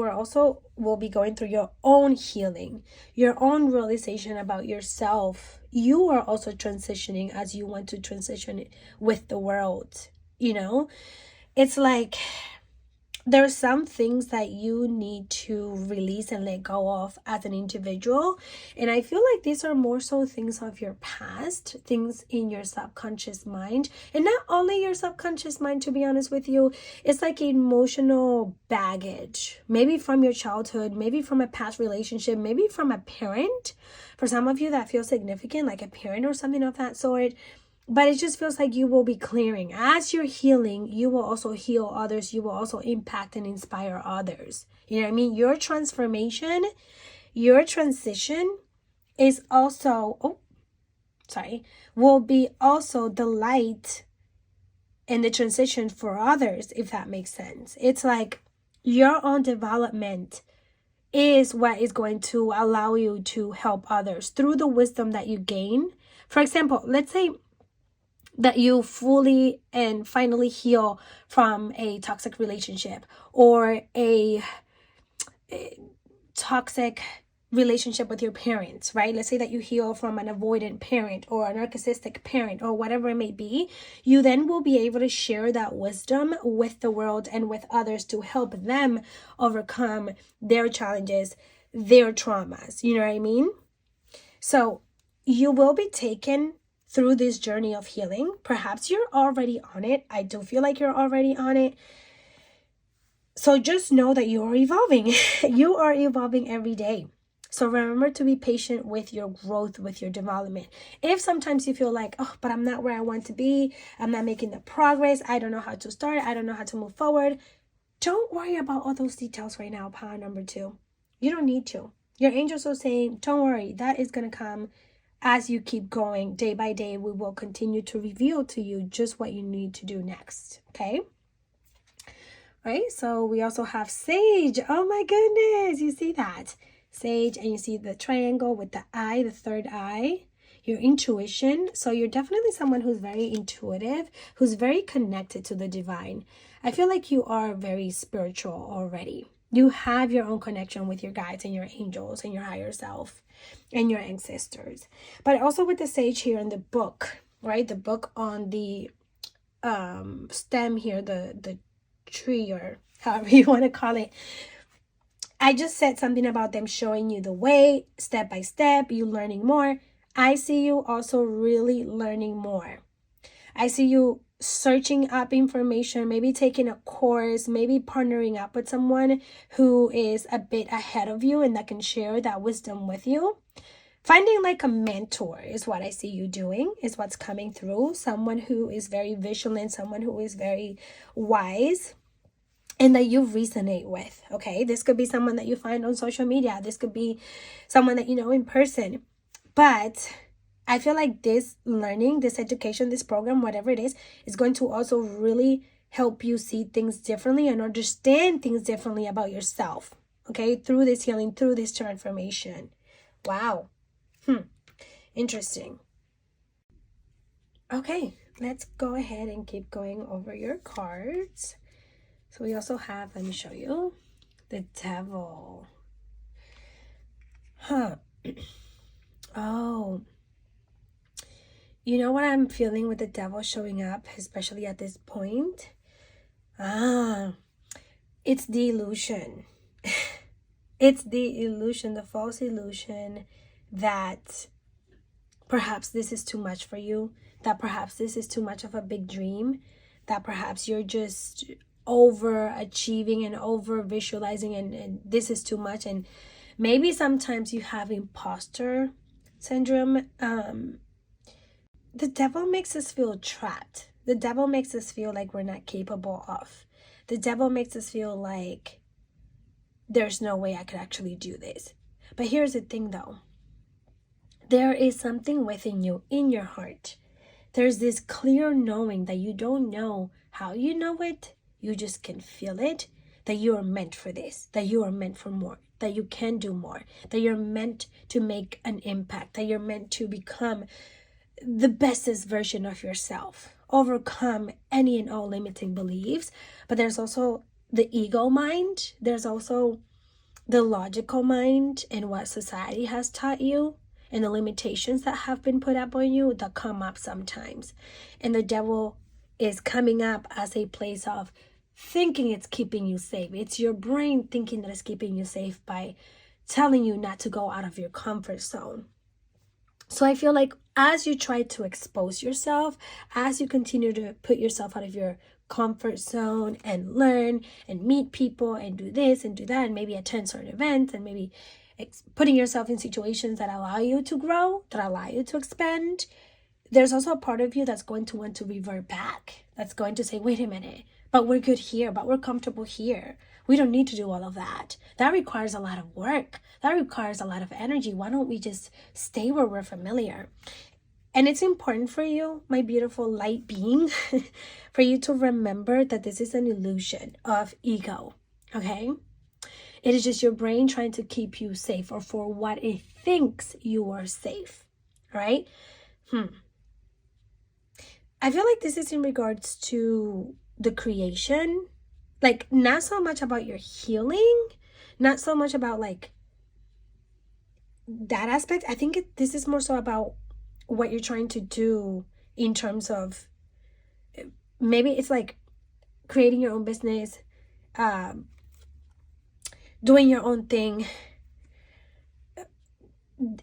will be going through your own healing, your own realization about yourself. You are also transitioning as you want to transition with the world. You know, it's like there are some things that you need to release and let go of as an individual. And I feel like these are more so things of your past, things in your subconscious mind. And not only your subconscious mind, to be honest with you, it's like emotional baggage, maybe from your childhood, maybe from a past relationship, maybe from a parent. For some of you that feels significant, like a parent or something of that sort. But it just feels like you will be clearing. As you're healing, you will also heal others. You will also impact and inspire others. You know what I mean? Your transformation, your transition is also, will be also the light and the transition for others, if that makes sense. It's like Your own development is what is going to allow you to help others through the wisdom that you gain. For example, let's say that you fully and finally heal from a toxic relationship or a toxic relationship with your parents, right? Let's say that you heal from an avoidant parent or a narcissistic parent or whatever it may be. You then will be able to share that wisdom with the world and with others to help them overcome their challenges, their traumas. You know what I mean? So you will be taken through this journey of healing. Perhaps you're already on it. I do feel like you're already on it. So just know that you are evolving. You are evolving every day. So remember to be patient with your growth, with your development. If sometimes you feel like, oh, but I'm not where I want to be, I'm not making the progress, I don't know how to start, I don't know how to move forward, don't worry about all those details right now, power number 2. You don't need to. Your angels are saying, don't worry, that is going to come as you keep going. Day by day, we will continue to reveal to you just what you need to do next, okay? Right? So we also have Sage. Oh my goodness, you see that? Sage, and you see the triangle with the eye, the third eye, your intuition. So you're definitely someone who's very intuitive, who's very connected to the divine. I feel like you are very spiritual already. You have your own connection with your guides and your angels and your higher self and your ancestors. But also with the Sage here in the book, right? The book on the stem here, the tree, or however you want to call it. I just said something about them showing you the way, step by step, you learning more. I see you also really learning more. I see you searching up information, maybe taking a course, maybe partnering up with someone who is a bit ahead of you and that can share that wisdom with you. Finding like a mentor is what I see you doing, is what's coming through. Someone who is very vigilant, someone who is very wise, and that you resonate with, okay? This could be someone that you find on social media. This could be someone that you know in person. But I feel like this learning, this education, this program, whatever it is going to also really help you see things differently and understand things differently about yourself, okay? Through this healing, through this transformation. Wow. Interesting. Okay, let's go ahead and keep going over your cards. So we also have, let me show you, the Devil. Oh, you know what I'm feeling with the Devil showing up, especially at this point? It's the illusion. It's the illusion, the false illusion that perhaps this is too much for you, that perhaps this is too much of a big dream, that perhaps you're just overachieving and over visualizing and this is too much, and maybe sometimes you have imposter syndrome. The Devil makes us feel trapped. The Devil makes us feel like we're not capable of. The Devil makes us feel like there's no way I could actually do this. But here's the thing though, there is something within you, in your heart. There's this clear knowing that you don't know how you know it, you just can feel it, that you are meant for this, that you are meant for more, that you can do more, that you're meant to make an impact, that you're meant to become the bestest version of yourself, overcome any and all limiting beliefs. But there's also the ego mind, there's also the logical mind and what society has taught you and the limitations that have been put up on you that come up sometimes. And the Devil is coming up as a place of thinking it's keeping you safe. It's your brain thinking that it's keeping you safe by telling you not to go out of your comfort zone. So I feel like as you try to expose yourself, as you continue to put yourself out of your comfort zone and learn and meet people and do this and do that and maybe attend certain events and maybe putting yourself in situations that allow you to grow, that allow you to expand, there's also a part of you that's going to want to revert back. That's going to say, wait a minute, but we're good here, but we're comfortable here. We don't need to do all of that. That requires a lot of work. That requires a lot of energy. Why don't we just stay where we're familiar? And it's important for you, my beautiful light being, for you to remember that this is an illusion of ego. Okay? It is just your brain trying to keep you safe, or for what it thinks you are safe. All right? I feel like this is in regards to the creation. Like, not so much about your healing, not so much about like that aspect. I think this is more so about what you're trying to do in terms of, maybe it's like creating your own business, doing your own thing.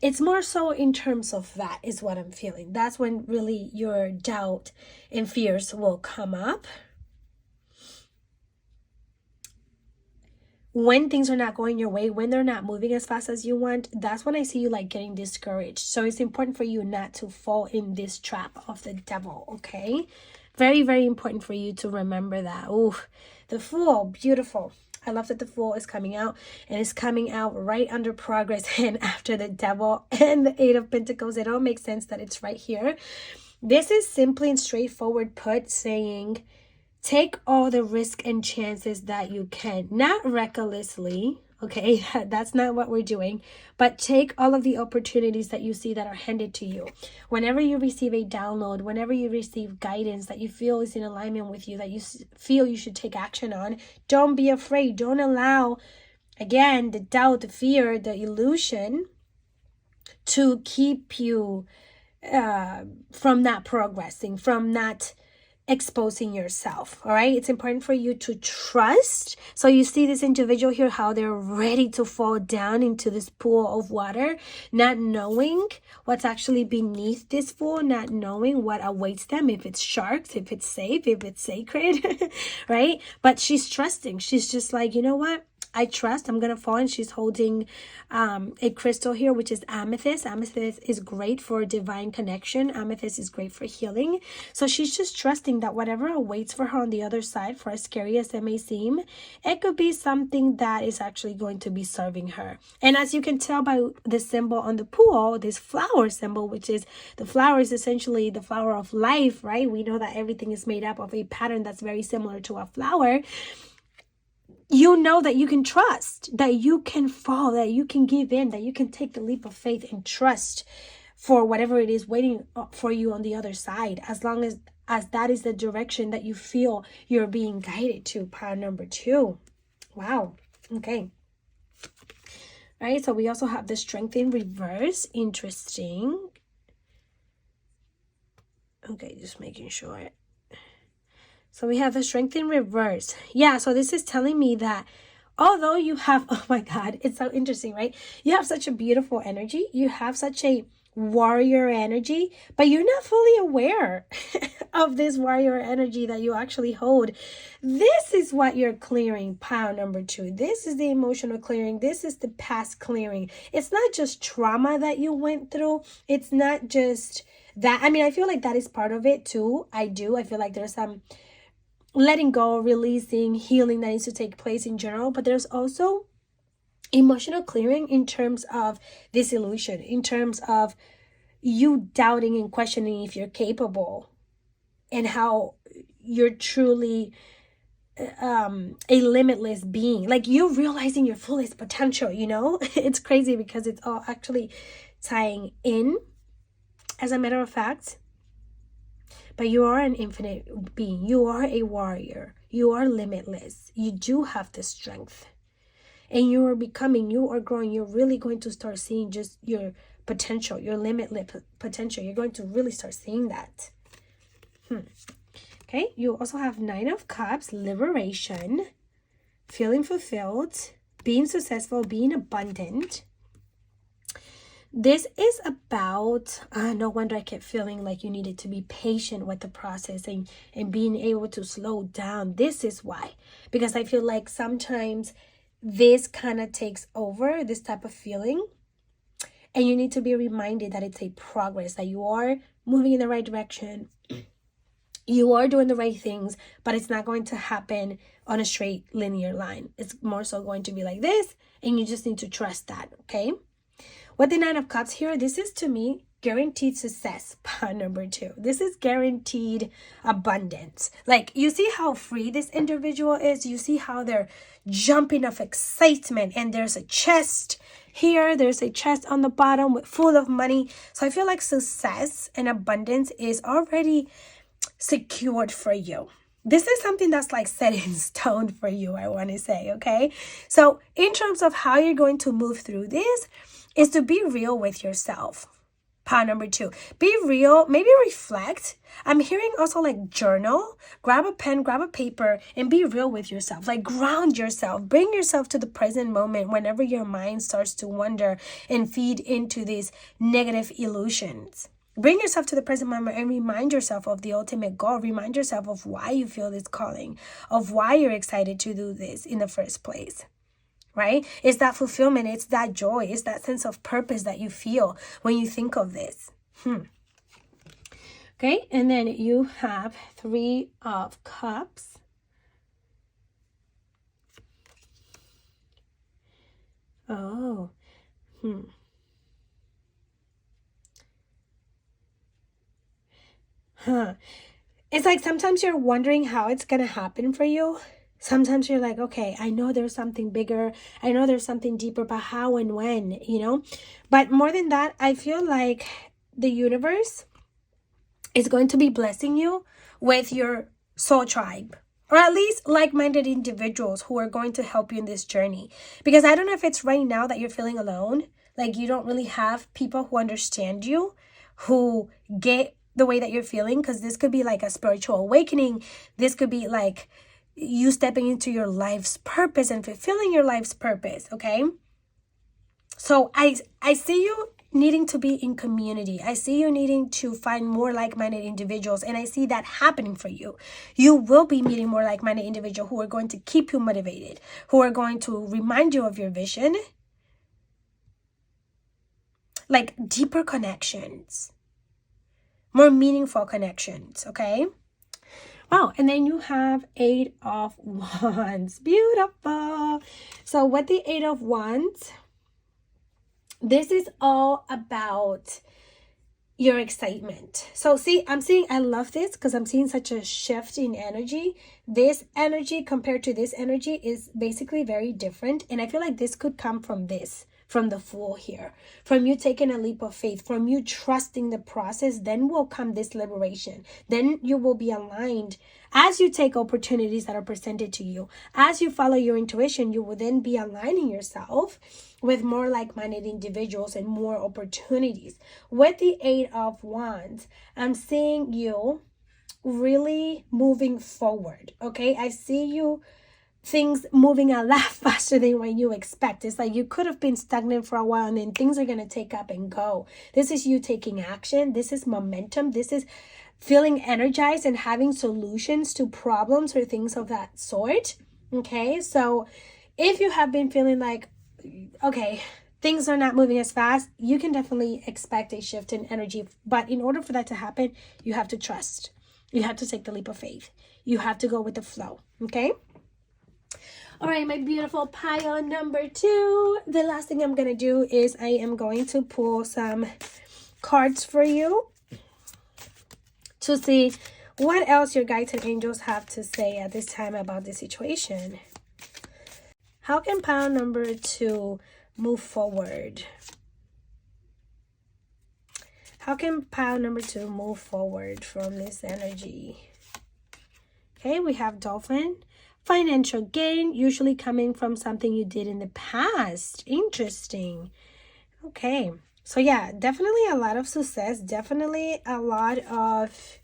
It's more so in terms of that is what I'm feeling. That's when really your doubt and fears will come up. When things are not going your way, when they're not moving as fast as you want, that's when I see you like getting discouraged. So it's important for you not to fall in this trap of the devil, okay? Very, very important for you to remember that. Ooh, the Fool, beautiful. I love that the Fool is coming out, and it's coming out right under progress and after the devil and the Eight of Pentacles. It all makes sense that it's right here. This is simply and straightforward put saying, take all the risk and chances that you can, not recklessly, okay? That's not what we're doing, but take all of the opportunities that you see that are handed to you. Whenever you receive a download, whenever you receive guidance that you feel is in alignment with you, that you feel you should take action on, don't be afraid. Don't allow, again, the doubt, the fear, the illusion to keep you from not progressing, from not exposing yourself. All right, it's important for you to trust. So you see this individual here, how they're ready to fall down into this pool of water, not knowing what's actually beneath this pool, not knowing what awaits them, if it's sharks, if it's safe, if it's sacred. Right? But she's trusting. She's just like, you know what, I trust I'm gonna fall. And she's holding a crystal here, which is amethyst. Amethyst is great for divine connection. Amethyst is great for healing. So she's just trusting that whatever awaits for her on the other side, for as scary as it may seem, it could be something that is actually going to be serving her. And as you can tell by the symbol on the pool, this flower symbol, which is the flower is essentially the flower of life, right? We know that everything is made up of a pattern that's very similar to a flower. You know that you can trust, that you can fall, that you can give in, that you can take the leap of faith and trust for whatever it is waiting for you on the other side, as long as that is the direction that you feel you're being guided to. Power number 2. Wow. Okay. All right. So we also have the Strength in reverse. Interesting. Okay. Just making sure. So we have the Strength in reverse. Yeah, so this is telling me that although you have, oh my God, it's so interesting, right? You have such a beautiful energy. You have such a warrior energy, but you're not fully aware of this warrior energy that you actually hold. This is what you're clearing, pile number 2. This is the emotional clearing. This is the past clearing. It's not just trauma that you went through. It's not just that. I mean, I feel like that is part of it too. I feel like there's some letting go, releasing, healing that needs to take place in general, but there's also emotional clearing in terms of this illusion, in terms of you doubting and questioning if you're capable and how you're truly a limitless being, like you realizing your fullest potential, you know. It's crazy because it's all actually tying in, as a matter of fact. But you are an infinite being. You are a warrior. You are limitless. You do have the strength. And you are becoming, you are growing. You're really going to start seeing just your potential, your limitless potential. You're going to really start seeing that. Okay, you also have 9 of Cups, liberation, feeling fulfilled, being successful, being abundant. This is about, no wonder I kept feeling like you needed to be patient with the process and being able to slow down. This is why. Because I feel like sometimes this kind of takes over, this type of feeling. And you need to be reminded that it's a progress, that you are moving in the right direction. You are doing the right things, but it's not going to happen on a straight linear line. It's more so going to be like this, and you just need to trust that, okay? With the 9 of Cups here, this is to me guaranteed success. Part number 2. This is guaranteed abundance. Like, you see how free this individual is? You see how they're jumping of excitement, and there's a chest here, there's a chest on the bottom full of money. So I feel like success and abundance is already secured for you. This is something that's like set in stone for you, I want to say, okay? So in terms of how you're going to move through this is to be real with yourself. Part number 2, be real, maybe reflect. I'm hearing also like journal, grab a pen, grab a paper, and be real with yourself. Like, ground yourself, bring yourself to the present moment whenever your mind starts to wander and feed into these negative illusions. Bring yourself to the present moment and remind yourself of the ultimate goal. Remind yourself of why you feel this calling, of why you're excited to do this in the first place. Right? It's that fulfillment. It's that joy. It's that sense of purpose that you feel when you think of this. Okay. And then you have 3 of Cups. Oh. It's like sometimes you're wondering how it's going to happen for you. Sometimes you're like, okay, I know there's something bigger. I know there's something deeper, but how and when, you know? But more than that, I feel like the universe is going to be blessing you with your soul tribe, or at least like-minded individuals who are going to help you in this journey. Because I don't know if it's right now that you're feeling alone, like you don't really have people who understand you, who get the way that you're feeling, because this could be like a spiritual awakening. This could be like you stepping into your life's purpose and fulfilling your life's purpose, okay? So I see you needing to be in community. I see you needing to find more like-minded individuals, and I see that happening for you. You will be meeting more like-minded individuals who are going to keep you motivated, who are going to remind you of your vision, like deeper connections, more meaningful connections, okay? Wow, and then you have 8 of Wands. Beautiful. So with the 8 of Wands, this is all about your excitement. So see, I love this because I'm seeing such a shift in energy. This energy compared to this energy is basically very different. And I feel like this could come from this, from the Fool here, from you taking a leap of faith, from you trusting the process. Then will come this liberation. Then you will be aligned as you take opportunities that are presented to you. As you follow your intuition, you will then be aligning yourself with more like-minded individuals and more opportunities. With the 8 of Wands, I'm seeing you really moving forward, okay? I see you things moving a lot faster than what you expect. It's like you could have been stagnant for a while, and then things are going to take up and go. This is you taking action. This is momentum. This is feeling energized and having solutions to problems or things of that sort, okay? So if you have been feeling like, okay, things are not moving as fast, you can definitely expect a shift in energy. But in order for that to happen, you have to trust. You have to take the leap of faith. You have to go with the flow, okay? All right, my beautiful pile number 2. The last thing I'm going to do is I am going to pull some cards for you to see what else your guides and angels have to say at this time about the situation. How can pile number 2 move forward? How can pile number 2 move forward from this energy? Okay, we have Dolphin. Financial gain, usually coming from something you did in the past. Interesting. Okay, so yeah, definitely a lot of success. Definitely a lot of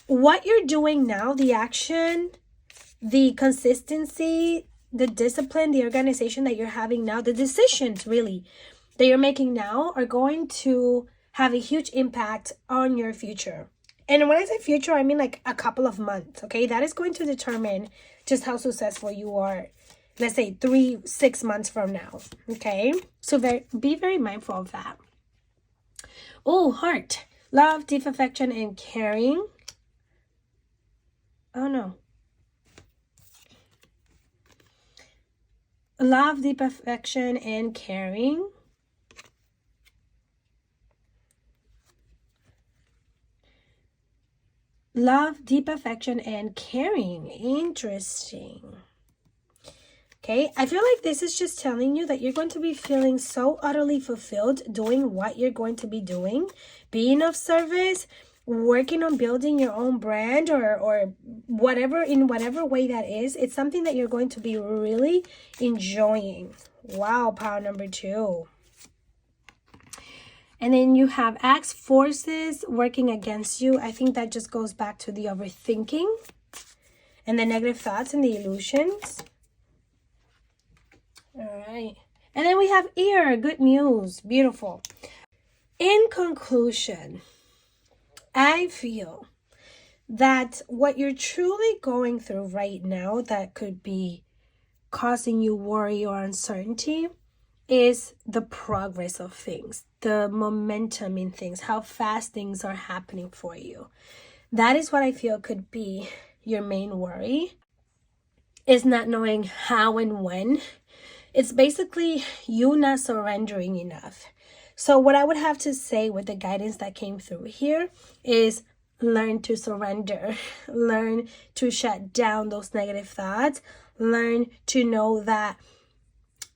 what you're doing now, the action, the consistency, the discipline, the organization that you're having now, the decisions really that you're making now are going to have a huge impact on your future. And when I say future, I mean like a couple of months, okay? That is going to determine just how successful you are, let's say 3-6 months from now, okay? So be very mindful of that. Oh, heart. Love, deep affection, and caring. Oh, no. Love, deep affection, and caring. Love, deep affection, and caring. Interesting. Okay, I feel like this is just telling you that you're going to be feeling so utterly fulfilled doing what you're going to be doing, being of service, working on building your own brand or whatever, in whatever way that is. It's something that you're going to be really enjoying. Wow, power number 2. And then you have X forces working against you. I think that just goes back to the overthinking and the negative thoughts and the illusions. All right. And then we have ear, good news, beautiful. In conclusion, I feel that what you're truly going through right now that could be causing you worry or uncertainty is the progress of things, the momentum in things, how fast things are happening for you. That is what I feel could be your main worry, is not knowing how and when. It's basically you not surrendering enough. So what I would have to say with the guidance that came through here is learn to surrender, learn to shut down those negative thoughts, learn to know that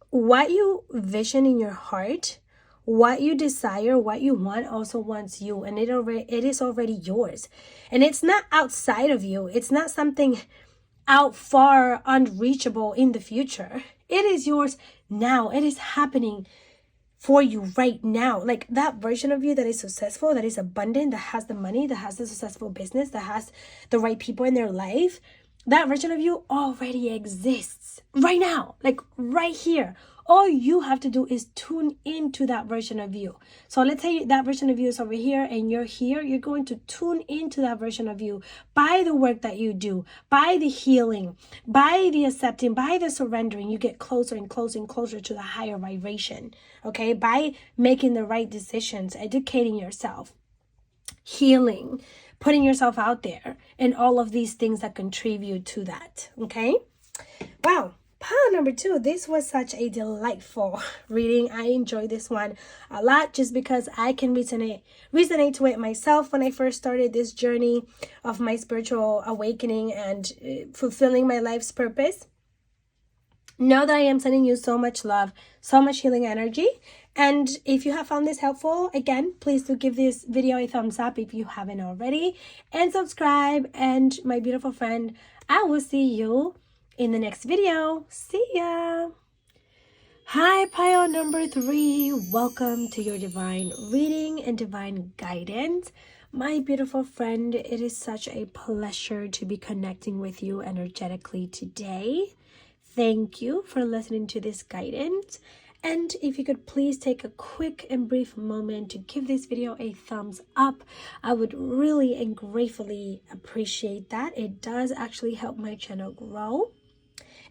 what you vision in your heart, what you desire, what you want also wants you, and it is already yours. And it's not outside of you. It's not something out far unreachable in the future. It is yours now. It is happening for you right now. Like that version of you that is successful, that is abundant, that has the money, that has the successful business, that has the right people in their life, that version of you already exists right now, like right here. All you have to do is tune into that version of you. So let's say that version of you is over here and you're here. You're going to tune into that version of you by the work that you do, by the healing, by the accepting, by the surrendering. You get closer and closer and closer to the higher vibration, okay? By making the right decisions, educating yourself, healing, putting yourself out there, and all of these things that contribute to that, okay? Wow. Pile number 2, this was such a delightful reading. I enjoyed this one a lot just because I can resonate to it myself when I first started this journey of my spiritual awakening and fulfilling my life's purpose. Know that I am sending you so much love, so much healing energy. And if you have found this helpful, again, please do give this video a thumbs up if you haven't already. And subscribe. And my beautiful friend, I will see you in the next video. See ya. Hi, pile number 3. Welcome to your divine reading and divine guidance. My beautiful friend, it is such a pleasure to be connecting with you energetically today. Thank you for listening to this guidance. And if you could please take a quick and brief moment to give this video a thumbs up, I would really and gratefully appreciate that. It does actually help my channel grow.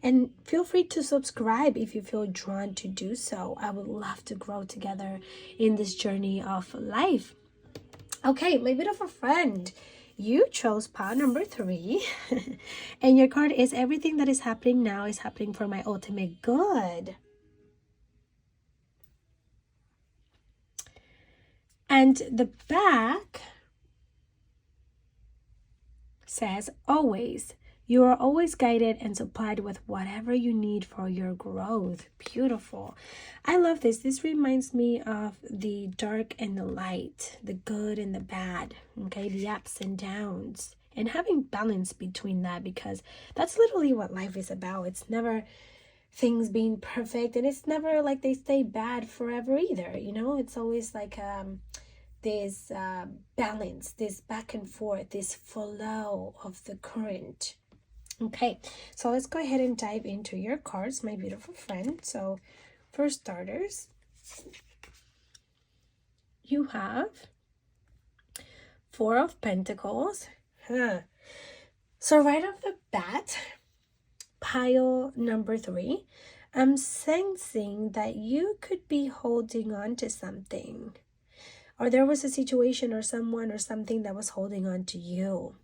And feel free to subscribe if you feel drawn to do so. I would love to grow together in this journey of life. Okay, my beautiful friend, you chose pile number 3. And your card is everything that is happening now is happening for my ultimate good. And the back says, always. You are always guided and supplied with whatever you need for your growth. Beautiful. I love this. This reminds me of the dark and the light, the good and the bad, okay, the ups and downs, and having balance between that, because that's literally what life is about. It's never things being perfect, and it's never like they stay bad forever either, you know. It's always like this balance, this back and forth, this flow of the current. Okay, so let's go ahead and dive into your cards, my beautiful friend. So for starters, you have 4 of Pentacles. So right off the bat, pile number 3, I'm sensing that you could be holding on to something, or there was a situation or someone or something that was holding on to you.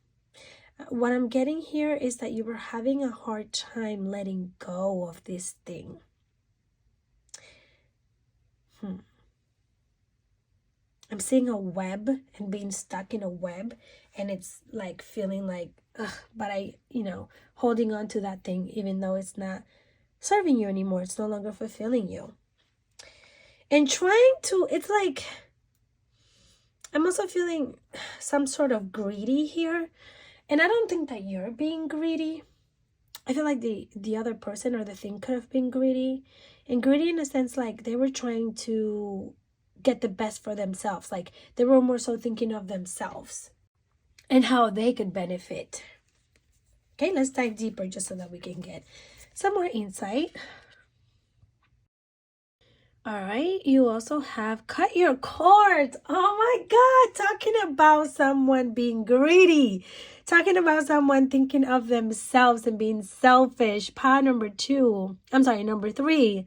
What I'm getting here is that you were having a hard time letting go of this thing. I'm seeing a web and being stuck in a web, and it's like feeling like, ugh, but holding on to that thing, even though it's not serving you anymore. It's no longer fulfilling you. And it's like, I'm also feeling some sort of greedy here. And I don't think that you're being greedy. I feel like the other person or the thing could have been greedy. And greedy in a sense, like they were trying to get the best for themselves. Like they were more so thinking of themselves and how they could benefit. Okay, let's dive deeper just so that we can get some more insight. All right, you also have cut your cords. Oh my God, talking about someone being greedy, talking about someone thinking of themselves and being selfish. Number 3.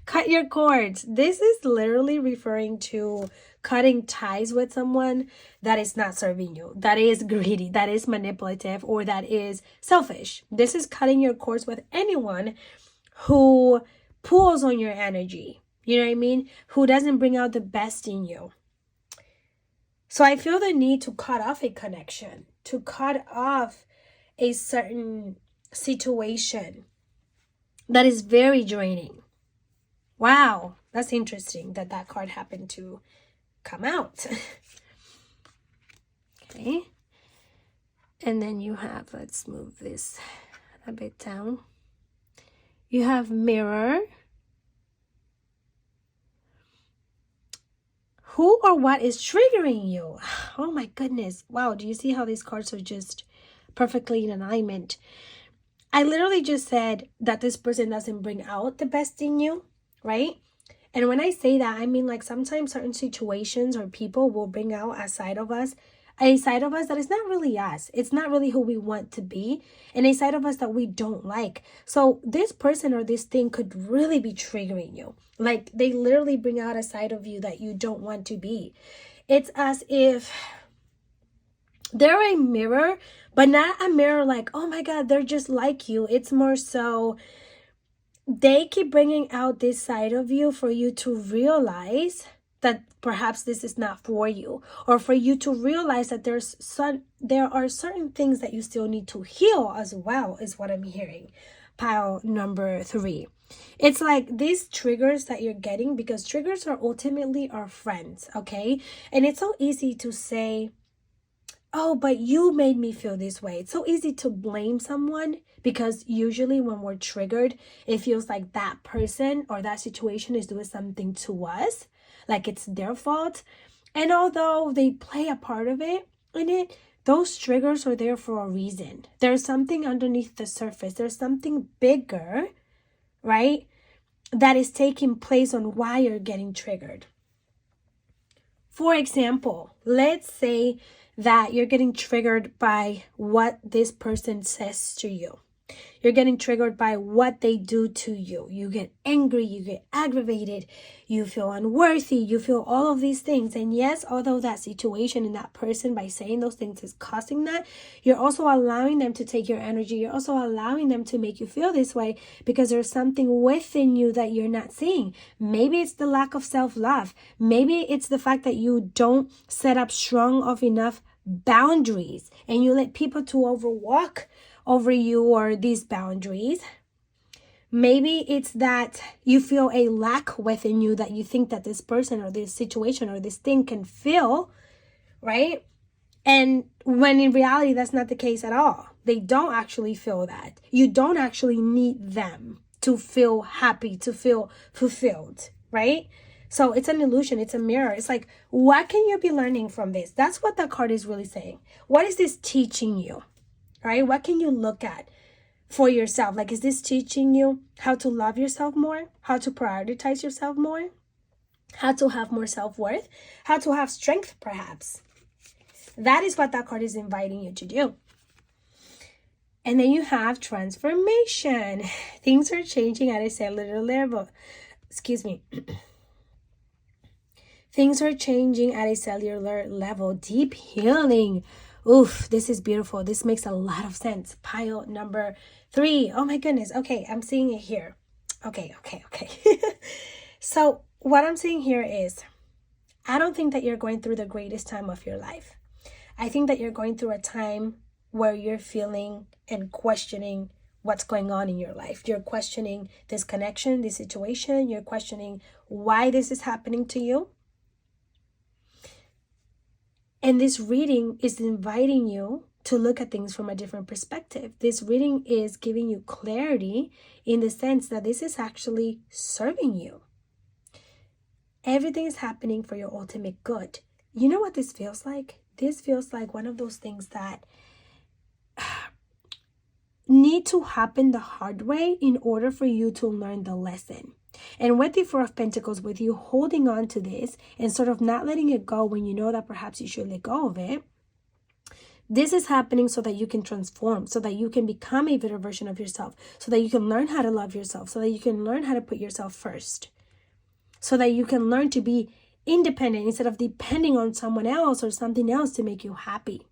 Cut your cords. This is literally referring to cutting ties with someone that is not serving you, that is greedy, that is manipulative, or that is selfish. This is cutting your cords with anyone who pulls on your energy. You know what I mean? Who doesn't bring out the best in you. So I feel the need to cut off a connection, to cut off a certain situation that is very draining. Wow, that's interesting that card happened to come out. Okay. And then you have, let's move this a bit down. You have Mirror. Who or what is triggering you? Oh my goodness. Wow, do you see how these cards are just perfectly in alignment? I literally just said that this person doesn't bring out the best in you, right? And when I say that, I mean like sometimes certain situations or people will bring out a side of us that is not really us. It's not really who we want to be, and a side of us that we don't like. So this person or this thing could really be triggering you. Like they literally bring out a side of you that you don't want to be. It's as if they're a mirror, but not a mirror like, oh my God, they're just like you. It's more so they keep bringing out this side of you for you to realize that perhaps this is not for you, or for you to realize that there are certain things that you still need to heal as well, is what I'm hearing. Pile number 3. It's like these triggers that you're getting, because triggers are ultimately our friends, okay? And it's so easy to say, oh, but you made me feel this way. It's so easy to blame someone, because usually when we're triggered, it feels like that person or that situation is doing something to us, like it's their fault. And although they play a part of it in it, those triggers are there for a reason. There's something underneath the surface. There's something bigger, right, that is taking place on why you're getting triggered. For example, let's say that you're getting triggered by what this person says to you. You're getting triggered by what they do to you. You get angry, you get aggravated, you feel unworthy, you feel all of these things. And yes, although that situation and that person, by saying those things, is causing that, you're also allowing them to take your energy. You're also allowing them to make you feel this way, because there's something within you that you're not seeing. Maybe it's the lack of self-love. Maybe it's the fact that you don't set up strong of enough boundaries, and you let people to overwalk over you or these boundaries. Maybe it's that you feel a lack within you that you think that this person or this situation or this thing can fill, right? And when in reality, that's not the case at all. They don't actually feel that. You don't actually need them to feel happy, to feel fulfilled, right? So it's an illusion. It's a mirror. It's like, what can you be learning from this? That's what that card is really saying. What is this teaching you? Right? What can you look at for yourself? Like, is this teaching you how to love yourself more? How to prioritize yourself more? How to have more self-worth? How to have strength, perhaps? That is what that card is inviting you to do. And then you have transformation. Things are changing at a cellular level. Excuse me. Things are changing at a cellular level. Deep healing. Oof, this is beautiful. This makes a lot of sense. Pile number 3. Oh my goodness. Okay, I'm seeing it here. Okay. So what I'm seeing here is I don't think that you're going through the greatest time of your life. I think that you're going through a time where you're feeling and questioning what's going on in your life. You're questioning this connection, this situation. You're questioning why this is happening to you. And this reading is inviting you to look at things from a different perspective. This reading is giving you clarity in the sense that this is actually serving you. Everything is happening for your ultimate good. You know what this feels like? This feels like one of those things that need to happen the hard way in order for you to learn the lesson. And with the Four of Pentacles, with you holding on to this and sort of not letting it go when you know that perhaps you should let go of it, this is happening so that you can transform, so that you can become a better version of yourself, so that you can learn how to love yourself, so that you can learn how to put yourself first, so that you can learn to be independent instead of depending on someone else or something else to make you happy.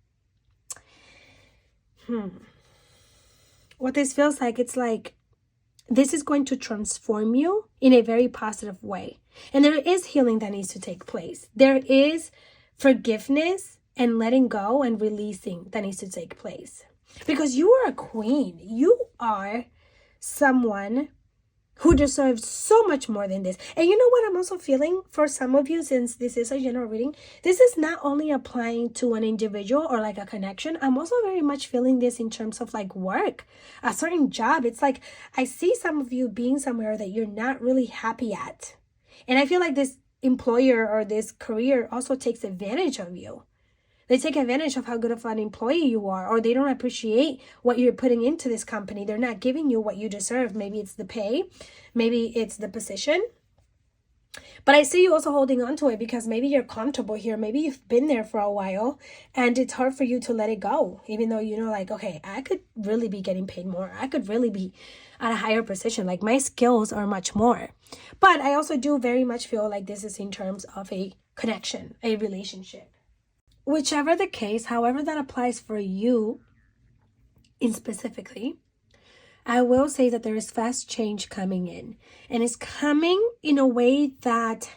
What this feels like, it's like this is going to transform you in a very positive way. And there is healing that needs to take place. There is forgiveness and letting go and releasing that needs to take place. Because you are a queen. You are someone who deserves so much more than this. And you know what I'm also feeling for some of you, since this is a general reading, this is not only applying to an individual or like a connection. I'm also very much feeling this in terms of like work, a certain job. It's like I see some of you being somewhere that you're not really happy at. And I feel like this employer or this career also takes advantage of you. They take advantage of how good of an employee you are, or they don't appreciate what you're putting into this company. They're not giving you what you deserve. Maybe it's the pay, maybe it's the position. But I see you also holding on to it because maybe you're comfortable here. Maybe you've been there for a while and it's hard for you to let it go, even though you know, like, okay, I could really be getting paid more. I could really be at a higher position. Like my skills are much more. But I also do very much feel like this is in terms of a connection, a relationship. Whichever the case, however that applies for you in specifically, I will say that there is fast change coming in. And it's coming in a way that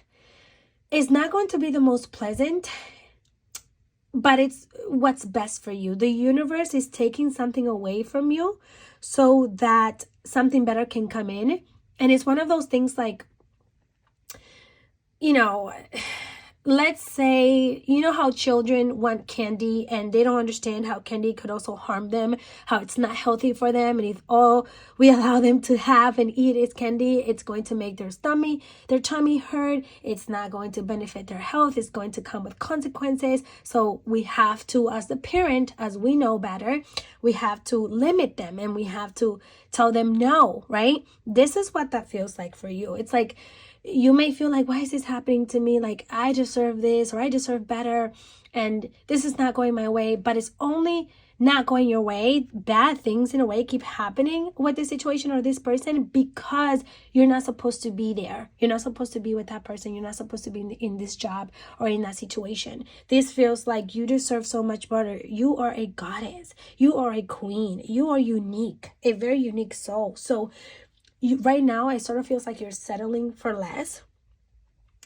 is not going to be the most pleasant, but it's what's best for you. The universe is taking something away from you so that something better can come in. And it's one of those things like, you know, let's say, you know how children want candy and they don't understand how candy could also harm them, how it's not healthy for them. And if all we allow them to have and eat is candy, it's going to make their tummy hurt. It's not going to benefit their health. It's going to come with consequences. So we have to, as the parent, as we know better, we have to limit them and we have to tell them no, right? This is what that feels like for you. It's like, you may feel like, why is this happening to me? Like, I deserve this or I deserve better. And this is not going my way, but it's only not going your way. Bad things in a way keep happening with this situation or this person because you're not supposed to be there. You're not supposed to be with that person. You're not supposed to be in this job or in that situation. This feels like you deserve so much better. You are a goddess. You are a queen. You are unique, a very unique soul. So right now, it sort of feels like you're settling for less.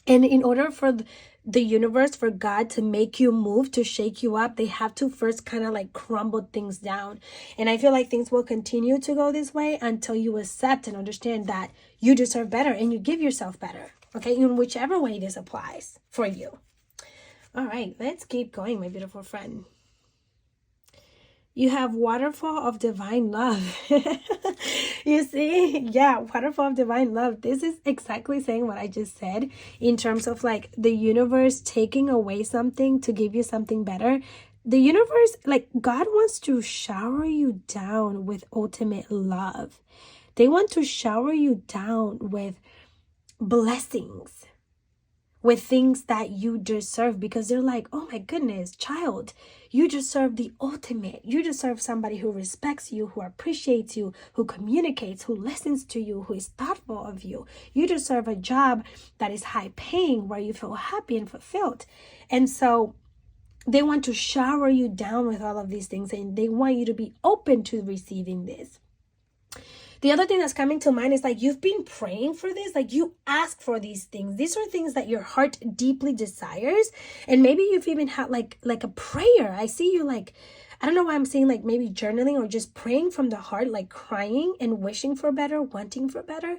And in order for the universe, for God to make you move, to shake you up, they have to first kind of like crumble things down. And I feel like things will continue to go this way until you accept and understand that you deserve better and you give yourself better. Okay, in whichever way this applies for you. All right, let's keep going, my beautiful friend. You have waterfall of divine love. You see? Yeah, waterfall of divine love. This is exactly saying what I just said in terms of like the universe taking away something to give you something better. The universe, like God wants to shower you down with ultimate love. They want to shower you down with blessings, with things that you deserve, because they're like, oh my goodness, child, you deserve the ultimate. You deserve somebody who respects you, who appreciates you, who communicates, who listens to you, who is thoughtful of you. You deserve a job that is high paying, where you feel happy and fulfilled. And so they want to shower you down with all of these things, and they want you to be open to receiving this. The other thing that's coming to mind is like you've been praying for this, like you ask for these things. These are things that your heart deeply desires. And maybe you've even had like a prayer. I see you like, I don't know why I'm saying like maybe journaling or just praying from the heart, like crying and wishing for better, wanting for better.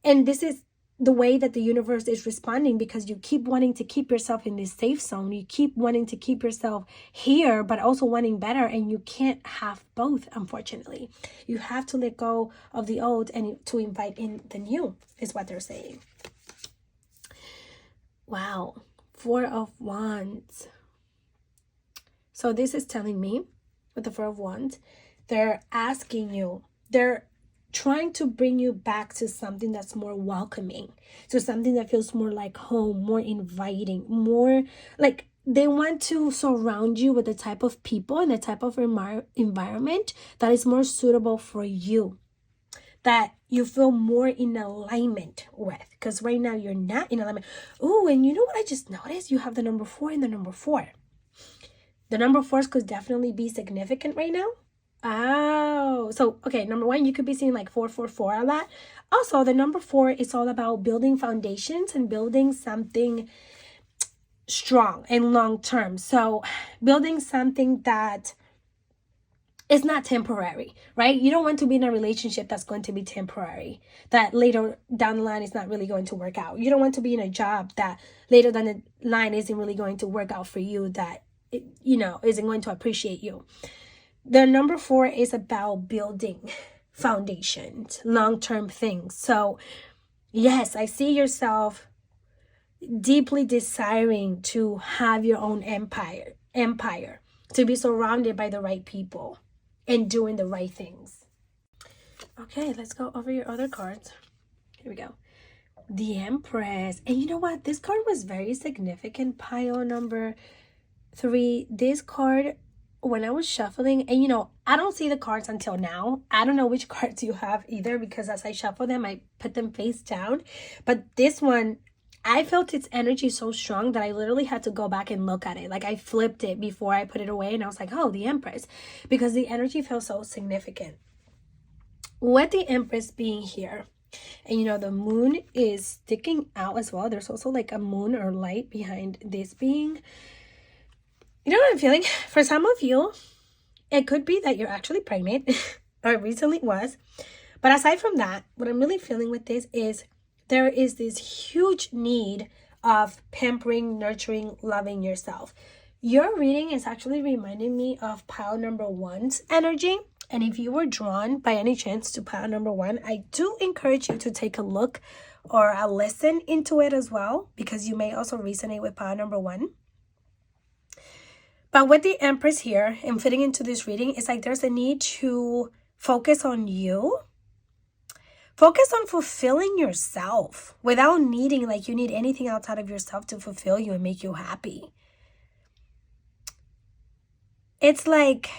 And this is the way that the universe is responding, because you keep wanting to keep yourself in this safe zone. You keep wanting to keep yourself here, but also wanting better. And you can't have both, unfortunately. You have to let go of the old and to invite in the new, is what they're saying. Wow. 4 of Wands. So this is telling me, with the 4 of Wands, they're asking you, they're trying to bring you back to something that's more welcoming, to something that feels more like home, more inviting, more like they want to surround you with the type of people and the type of environment that is more suitable for you, that you feel more in alignment with, because right now you're not in alignment. Oh, and you know what I just noticed? You have the number 4 and the number 4. The number 4s could definitely be significant right now. Oh, so, okay, number 1, you could be seeing like 444 a lot. Also, the number 4 is all about building foundations and building something strong and long-term. So, building something that is not temporary, right? You don't want to be in a relationship that's going to be temporary, that later down the line is not really going to work out. You don't want to be in a job that later down the line isn't really going to work out for you, that, isn't going to appreciate you. The number 4 is about building foundations, long-term things. So, yes, I see yourself deeply desiring to have your own empire, to be surrounded by the right people and doing the right things. Okay, let's go over your other cards. Here we go. The Empress. And you know what? This card was very significant, pile number 3. This card, when I was shuffling, and I don't see the cards until now. I don't know which cards you have either, because as I shuffle them, I put them face down. But this one, I felt its energy so strong that I literally had to go back and look at it. Like I flipped it before I put it away, and I was like, oh, the Empress, because the energy felt so significant. With the Empress being here, and the moon is sticking out as well. There's also like a moon or light behind this being. You know what I'm feeling? For some of you, it could be that you're actually pregnant or recently was. But aside from that, what I'm really feeling with this is there is this huge need of pampering, nurturing, loving yourself. Your reading is actually reminding me of pile number 1's energy. And if you were drawn by any chance to pile number 1, I do encourage you to take a look or a listen into it as well, because you may also resonate with pile number 1. But with the Empress here and fitting into this reading, it's like there's a need to focus on you. Focus on fulfilling yourself without needing, like you need anything outside of yourself to fulfill you and make you happy. It's like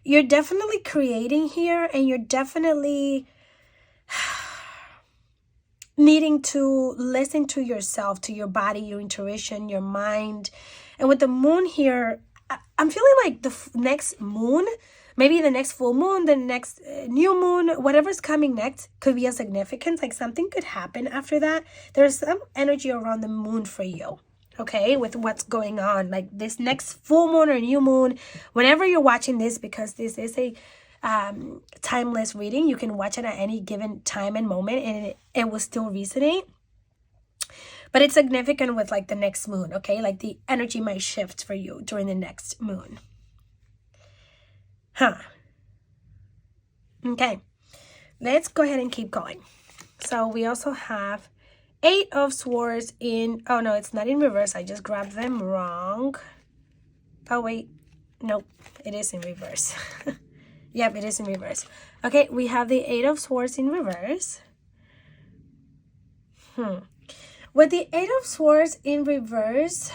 you're definitely creating here, and you're definitely needing to listen to yourself, to your body, your intuition, your mind. And with the moon here, I'm feeling like the next moon, maybe the next full moon, the next new moon, whatever's coming next could be a significance. Like something could happen after that. There's some energy around the moon for you, okay, with what's going on. Like this next full moon or new moon, whenever you're watching this, because this is a timeless reading, you can watch it at any given time and moment, and it will still resonate. But it's significant with like the next moon, okay? Like the energy might shift for you during the next moon. Okay, let's go ahead and keep going. So we also have 8 of Swords in, oh no, it's not in reverse. I just grabbed them wrong. Oh wait, nope, it is in reverse. Yep, it is in reverse. Okay, we have the 8 of Swords in reverse. With the 8 of Swords in reverse,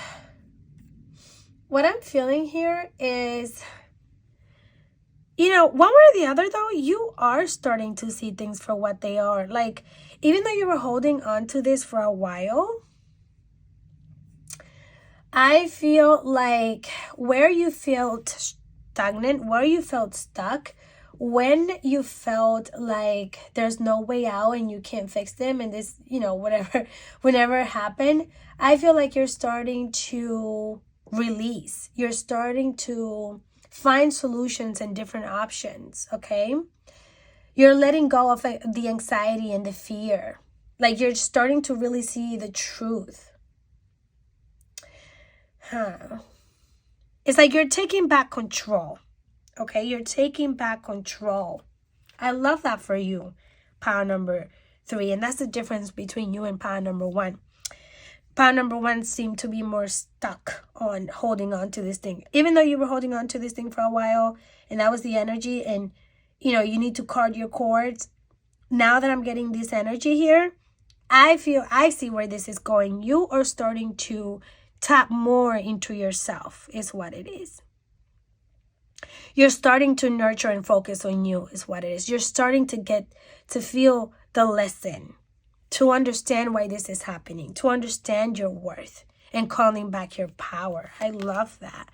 what I'm feeling here is, one way or the other though, you are starting to see things for what they are. Like, even though you were holding on to this for a while, I feel like where you felt stagnant, where you felt stuck, when you felt like there's no way out and you can't fix them, and this, whatever, whenever it happened, I feel like you're starting to release. You're starting to find solutions and different options, okay? You're letting go of the anxiety and the fear. Like, you're starting to really see the truth. It's like you're taking back control. Okay, you're taking back control. I love that for you, power number 3. And that's the difference between you and power number 1. Power number 1 seemed to be more stuck on holding on to this thing. Even though you were holding on to this thing for a while, and that was the energy, and you need to card your cords. Now that I'm getting this energy here, I see where this is going. You are starting to tap more into yourself, is what it is. You're starting to nurture and focus on you, is what it is. You're starting to get to feel the lesson, to understand why this is happening, to understand your worth and calling back your power. I love that.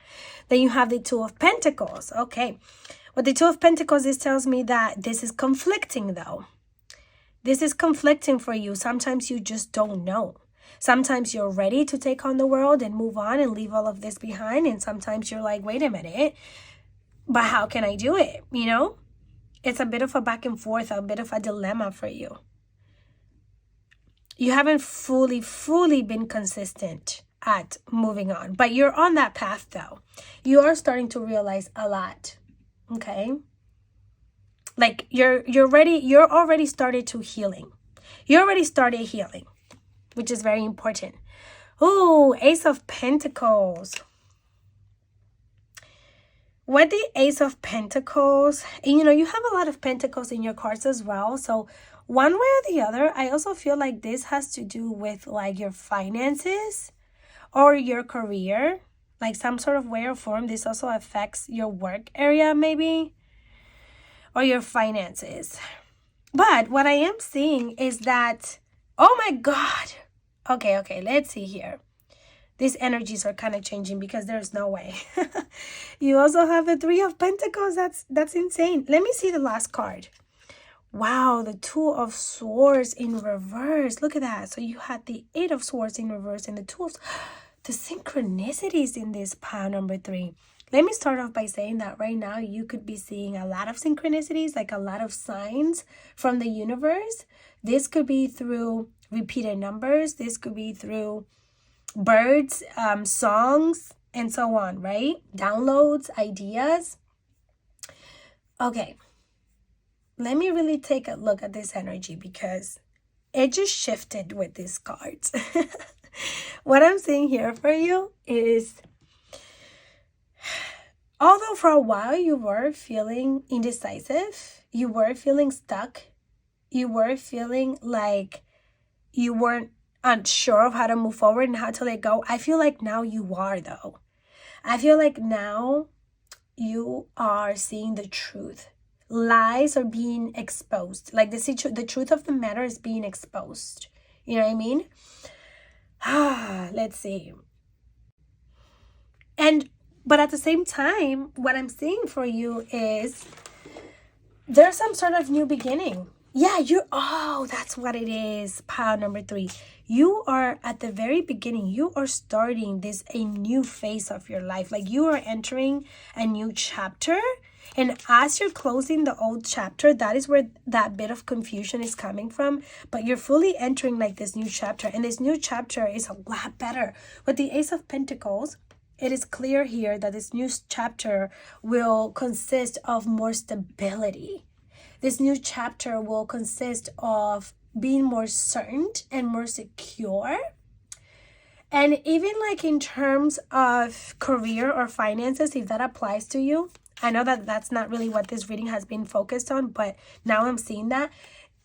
Then you have the Two of Pentacles. Okay. What the Two of Pentacles is tells me that this is conflicting, though. This is conflicting for you. Sometimes you just don't know. Sometimes you're ready to take on the world and move on and leave all of this behind. And sometimes you're like, wait a minute, but how can I do it? It's a bit of a back and forth, a bit of a dilemma for you. You haven't fully been consistent at moving on, but you're on that path, though. You are starting to realize a lot. Okay. Like you're already started to healing. You already started healing, which is very important. Oh, Ace of Pentacles. With the Ace of Pentacles, and you have a lot of pentacles in your cards as well. So one way or the other, I also feel like this has to do with like your finances or your career. Like some sort of way or form, this also affects your work area maybe, or your finances. But what I am seeing is that, oh my God. Okay, let's see here. These energies are kind of changing because there's no way. You also have the Three of Pentacles. That's insane. Let me see the last card. Wow, the Two of Swords in reverse. Look at that. So you had the Eight of Swords in reverse and the Two of... The synchronicities in this power number 3. Let me start off by saying that right now you could be seeing a lot of synchronicities, like a lot of signs from the universe. This could be through repeated numbers. This could be through birds, songs, and so on, right? Downloads, ideas. Okay. Let me really take a look at this energy because it just shifted with these cards. What I'm seeing here for you is, although for a while you were feeling indecisive, you were feeling stuck, you were feeling like you weren't unsure of how to move forward and how to let go, I feel like now you are, though. I feel like now you are seeing the truth. Lies are being exposed. Like the truth of the matter is being exposed. You know what I mean? Let's see. But at the same time, what I'm seeing for you is there's some sort of new beginning. Yeah, that's what it is. Power number 3. You are at the very beginning. You are starting a new phase of your life. Like you are entering a new chapter. And as you're closing the old chapter, that is where that bit of confusion is coming from. But you're fully entering like this new chapter. And this new chapter is a lot better. With the Ace of Pentacles, it is clear here that this new chapter will consist of more stability. This new chapter will consist of being more certain and more secure. And even like in terms of career or finances, if that applies to you, I know that that's not really what this reading has been focused on, but now I'm seeing that.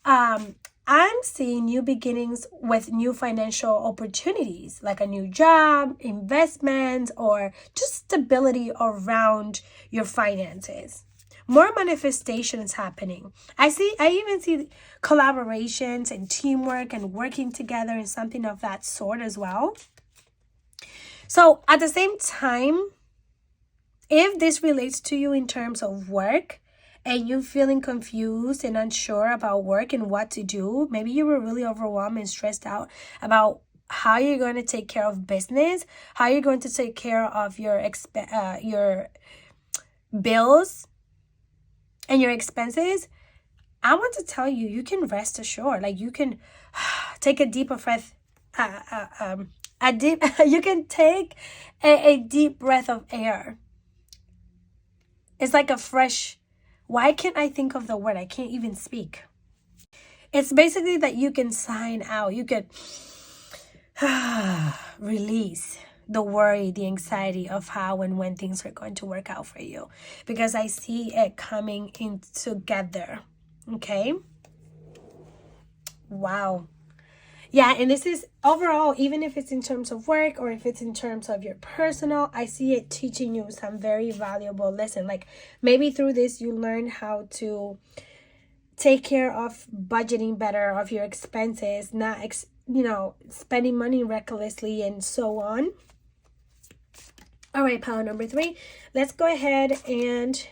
I'm seeing new beginnings with new financial opportunities, like a new job, investments, or just stability around your finances. More manifestations happening. I even see collaborations and teamwork and working together and something of that sort as well. So at the same time, if this relates to you in terms of work and you're feeling confused and unsure about work and what to do. Maybe you were really overwhelmed and stressed out about how you're going to take care of business, how you're going to take care of your bills and your expenses. I want to tell you, you can rest assured. Like, you can take a deeper breath. You can take a deep breath of air. It's like a fresh. Why can't I think of the word? I can't even speak. It's basically that you can sign out. You can release the worry, the anxiety of how and when things are going to work out for you. Because I see it coming in together. Okay? Wow. Yeah, and this is overall, even if it's in terms of work or if it's in terms of your personal, I see it teaching you some very valuable lesson. Like, maybe through this you learn how to take care of budgeting better, of your expenses, not spending money recklessly and so on. All right, pile number 3. Let's go ahead and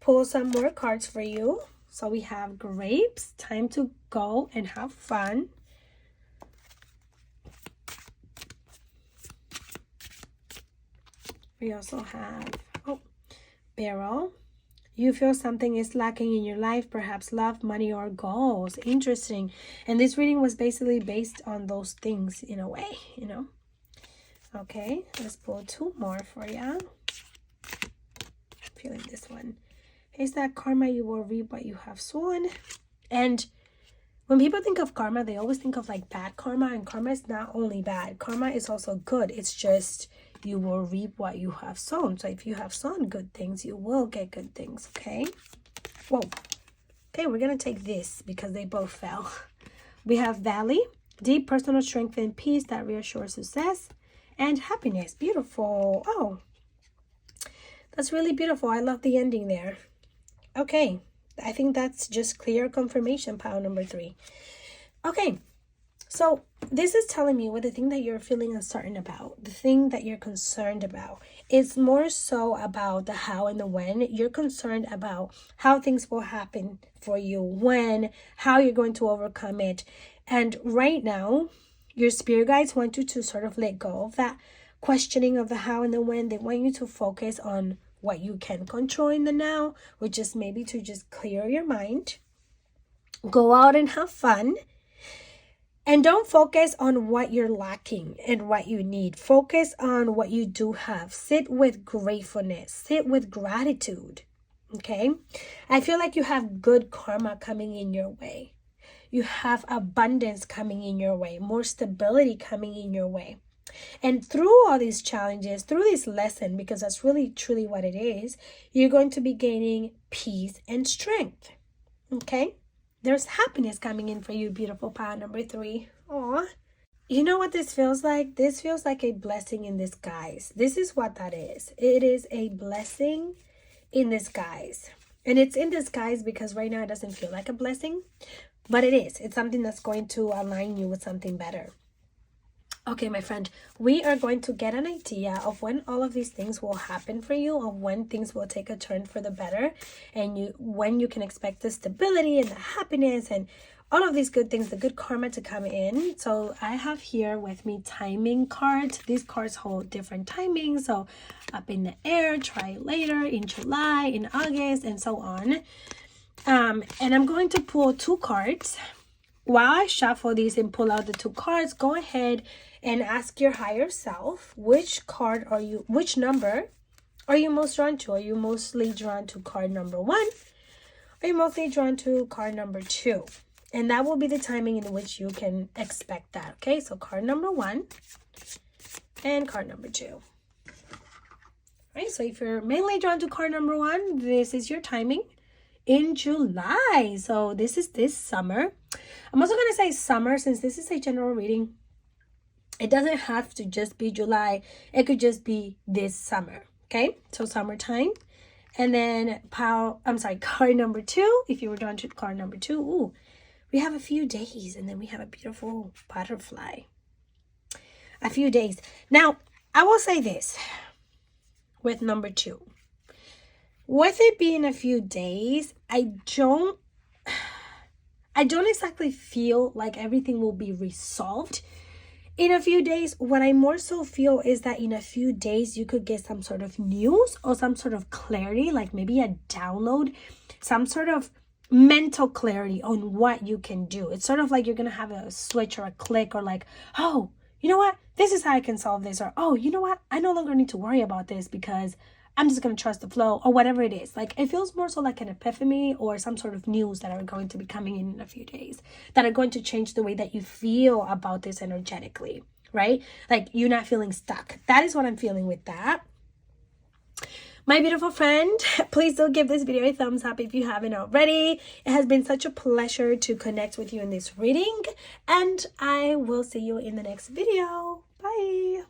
pull some more cards for you. So we have grapes, time to go and have fun. We also have, barrel. You feel something is lacking in your life, perhaps love, money, or goals. Interesting. And this reading was basically based on those things in a way, Okay, let's pull 2 more for you. Feeling this one. Is that karma, you will reap what you have sown. And when people think of karma, they always think of like bad karma. And karma is not only bad. Karma is also good. It's just you will reap what you have sown. So if you have sown good things, you will get good things, okay? Whoa. Okay, we're going to take this because they both fell. We have valley, deep personal strength and peace that reassures success and happiness. Beautiful. Oh, that's really beautiful. I love the ending there. Okay, I think that's just clear confirmation, pile number 3. Okay, so this is telling me what the thing that you're feeling uncertain about, the thing that you're concerned about, is more so about the how and the when. You're concerned about how things will happen for you, when, how you're going to overcome it. And right now, your spirit guides want you to sort of let go of that questioning of the how and the when. They want you to focus on what you can control in the now, which is maybe to just clear your mind, go out and have fun, and don't focus on what you're lacking and what you need. Focus on what you do have. Sit with gratefulness, sit with gratitude. Okay, I feel like you have good karma coming in your way. You have abundance coming in your way, more stability coming in your way. And through all these challenges, through this lesson, because that's really truly what it is, you're going to be gaining peace and strength. Okay? There's happiness coming in for you, beautiful pile number 3. Aw. You know what this feels like? This feels like a blessing in disguise. This is what that is. It is a blessing in disguise. And it's in disguise because right now it doesn't feel like a blessing. But it is. It's something that's going to align you with something better. Okay, my friend, we are going to get an idea of when all of these things will happen for you, of when things will take a turn for the better, and when you can expect the stability and the happiness and all of these good things, the good karma to come in. So I have here with me timing cards. These cards hold different timings. So up in the air, try later, in July, in August, and so on. And I'm going to pull 2 cards. While I shuffle these and pull out the 2 cards, go ahead and ask your higher self, which number are you most drawn to? Are you mostly drawn to card number 1? Are you mostly drawn to card number 2? And that will be the timing in which you can expect that. Okay, so card number 1 and card number 2. All right, so if you're mainly drawn to card number 1, this is your timing in July. So this is this summer. I'm also going to say summer since this is a general reading. It doesn't have to just be July. It could just be this summer. Okay, so summertime. And then card number 2. If you were drawn to card number 2, ooh, we have a few days and then we have a beautiful butterfly. A few days. Now, I will say this with number 2. With it being a few days, I don't exactly feel like everything will be resolved in a few days. What I more so feel is that in a few days, you could get some sort of news or some sort of clarity, like maybe a download, some sort of mental clarity on what you can do. It's sort of like you're going to have a switch or a click, or like, oh, you know what? This is how I can solve this. Or, oh, you know what? I no longer need to worry about this because I'm just going to trust the flow, or whatever it is. Like, it feels more so like an epiphany or some sort of news that are going to be coming in a few days that are going to change the way that you feel about this energetically, right? Like, you're not feeling stuck. That is what I'm feeling with that. My beautiful friend, please do give this video a thumbs up if you haven't already. It has been such a pleasure to connect with you in this reading, and I will see you in the next video. Bye.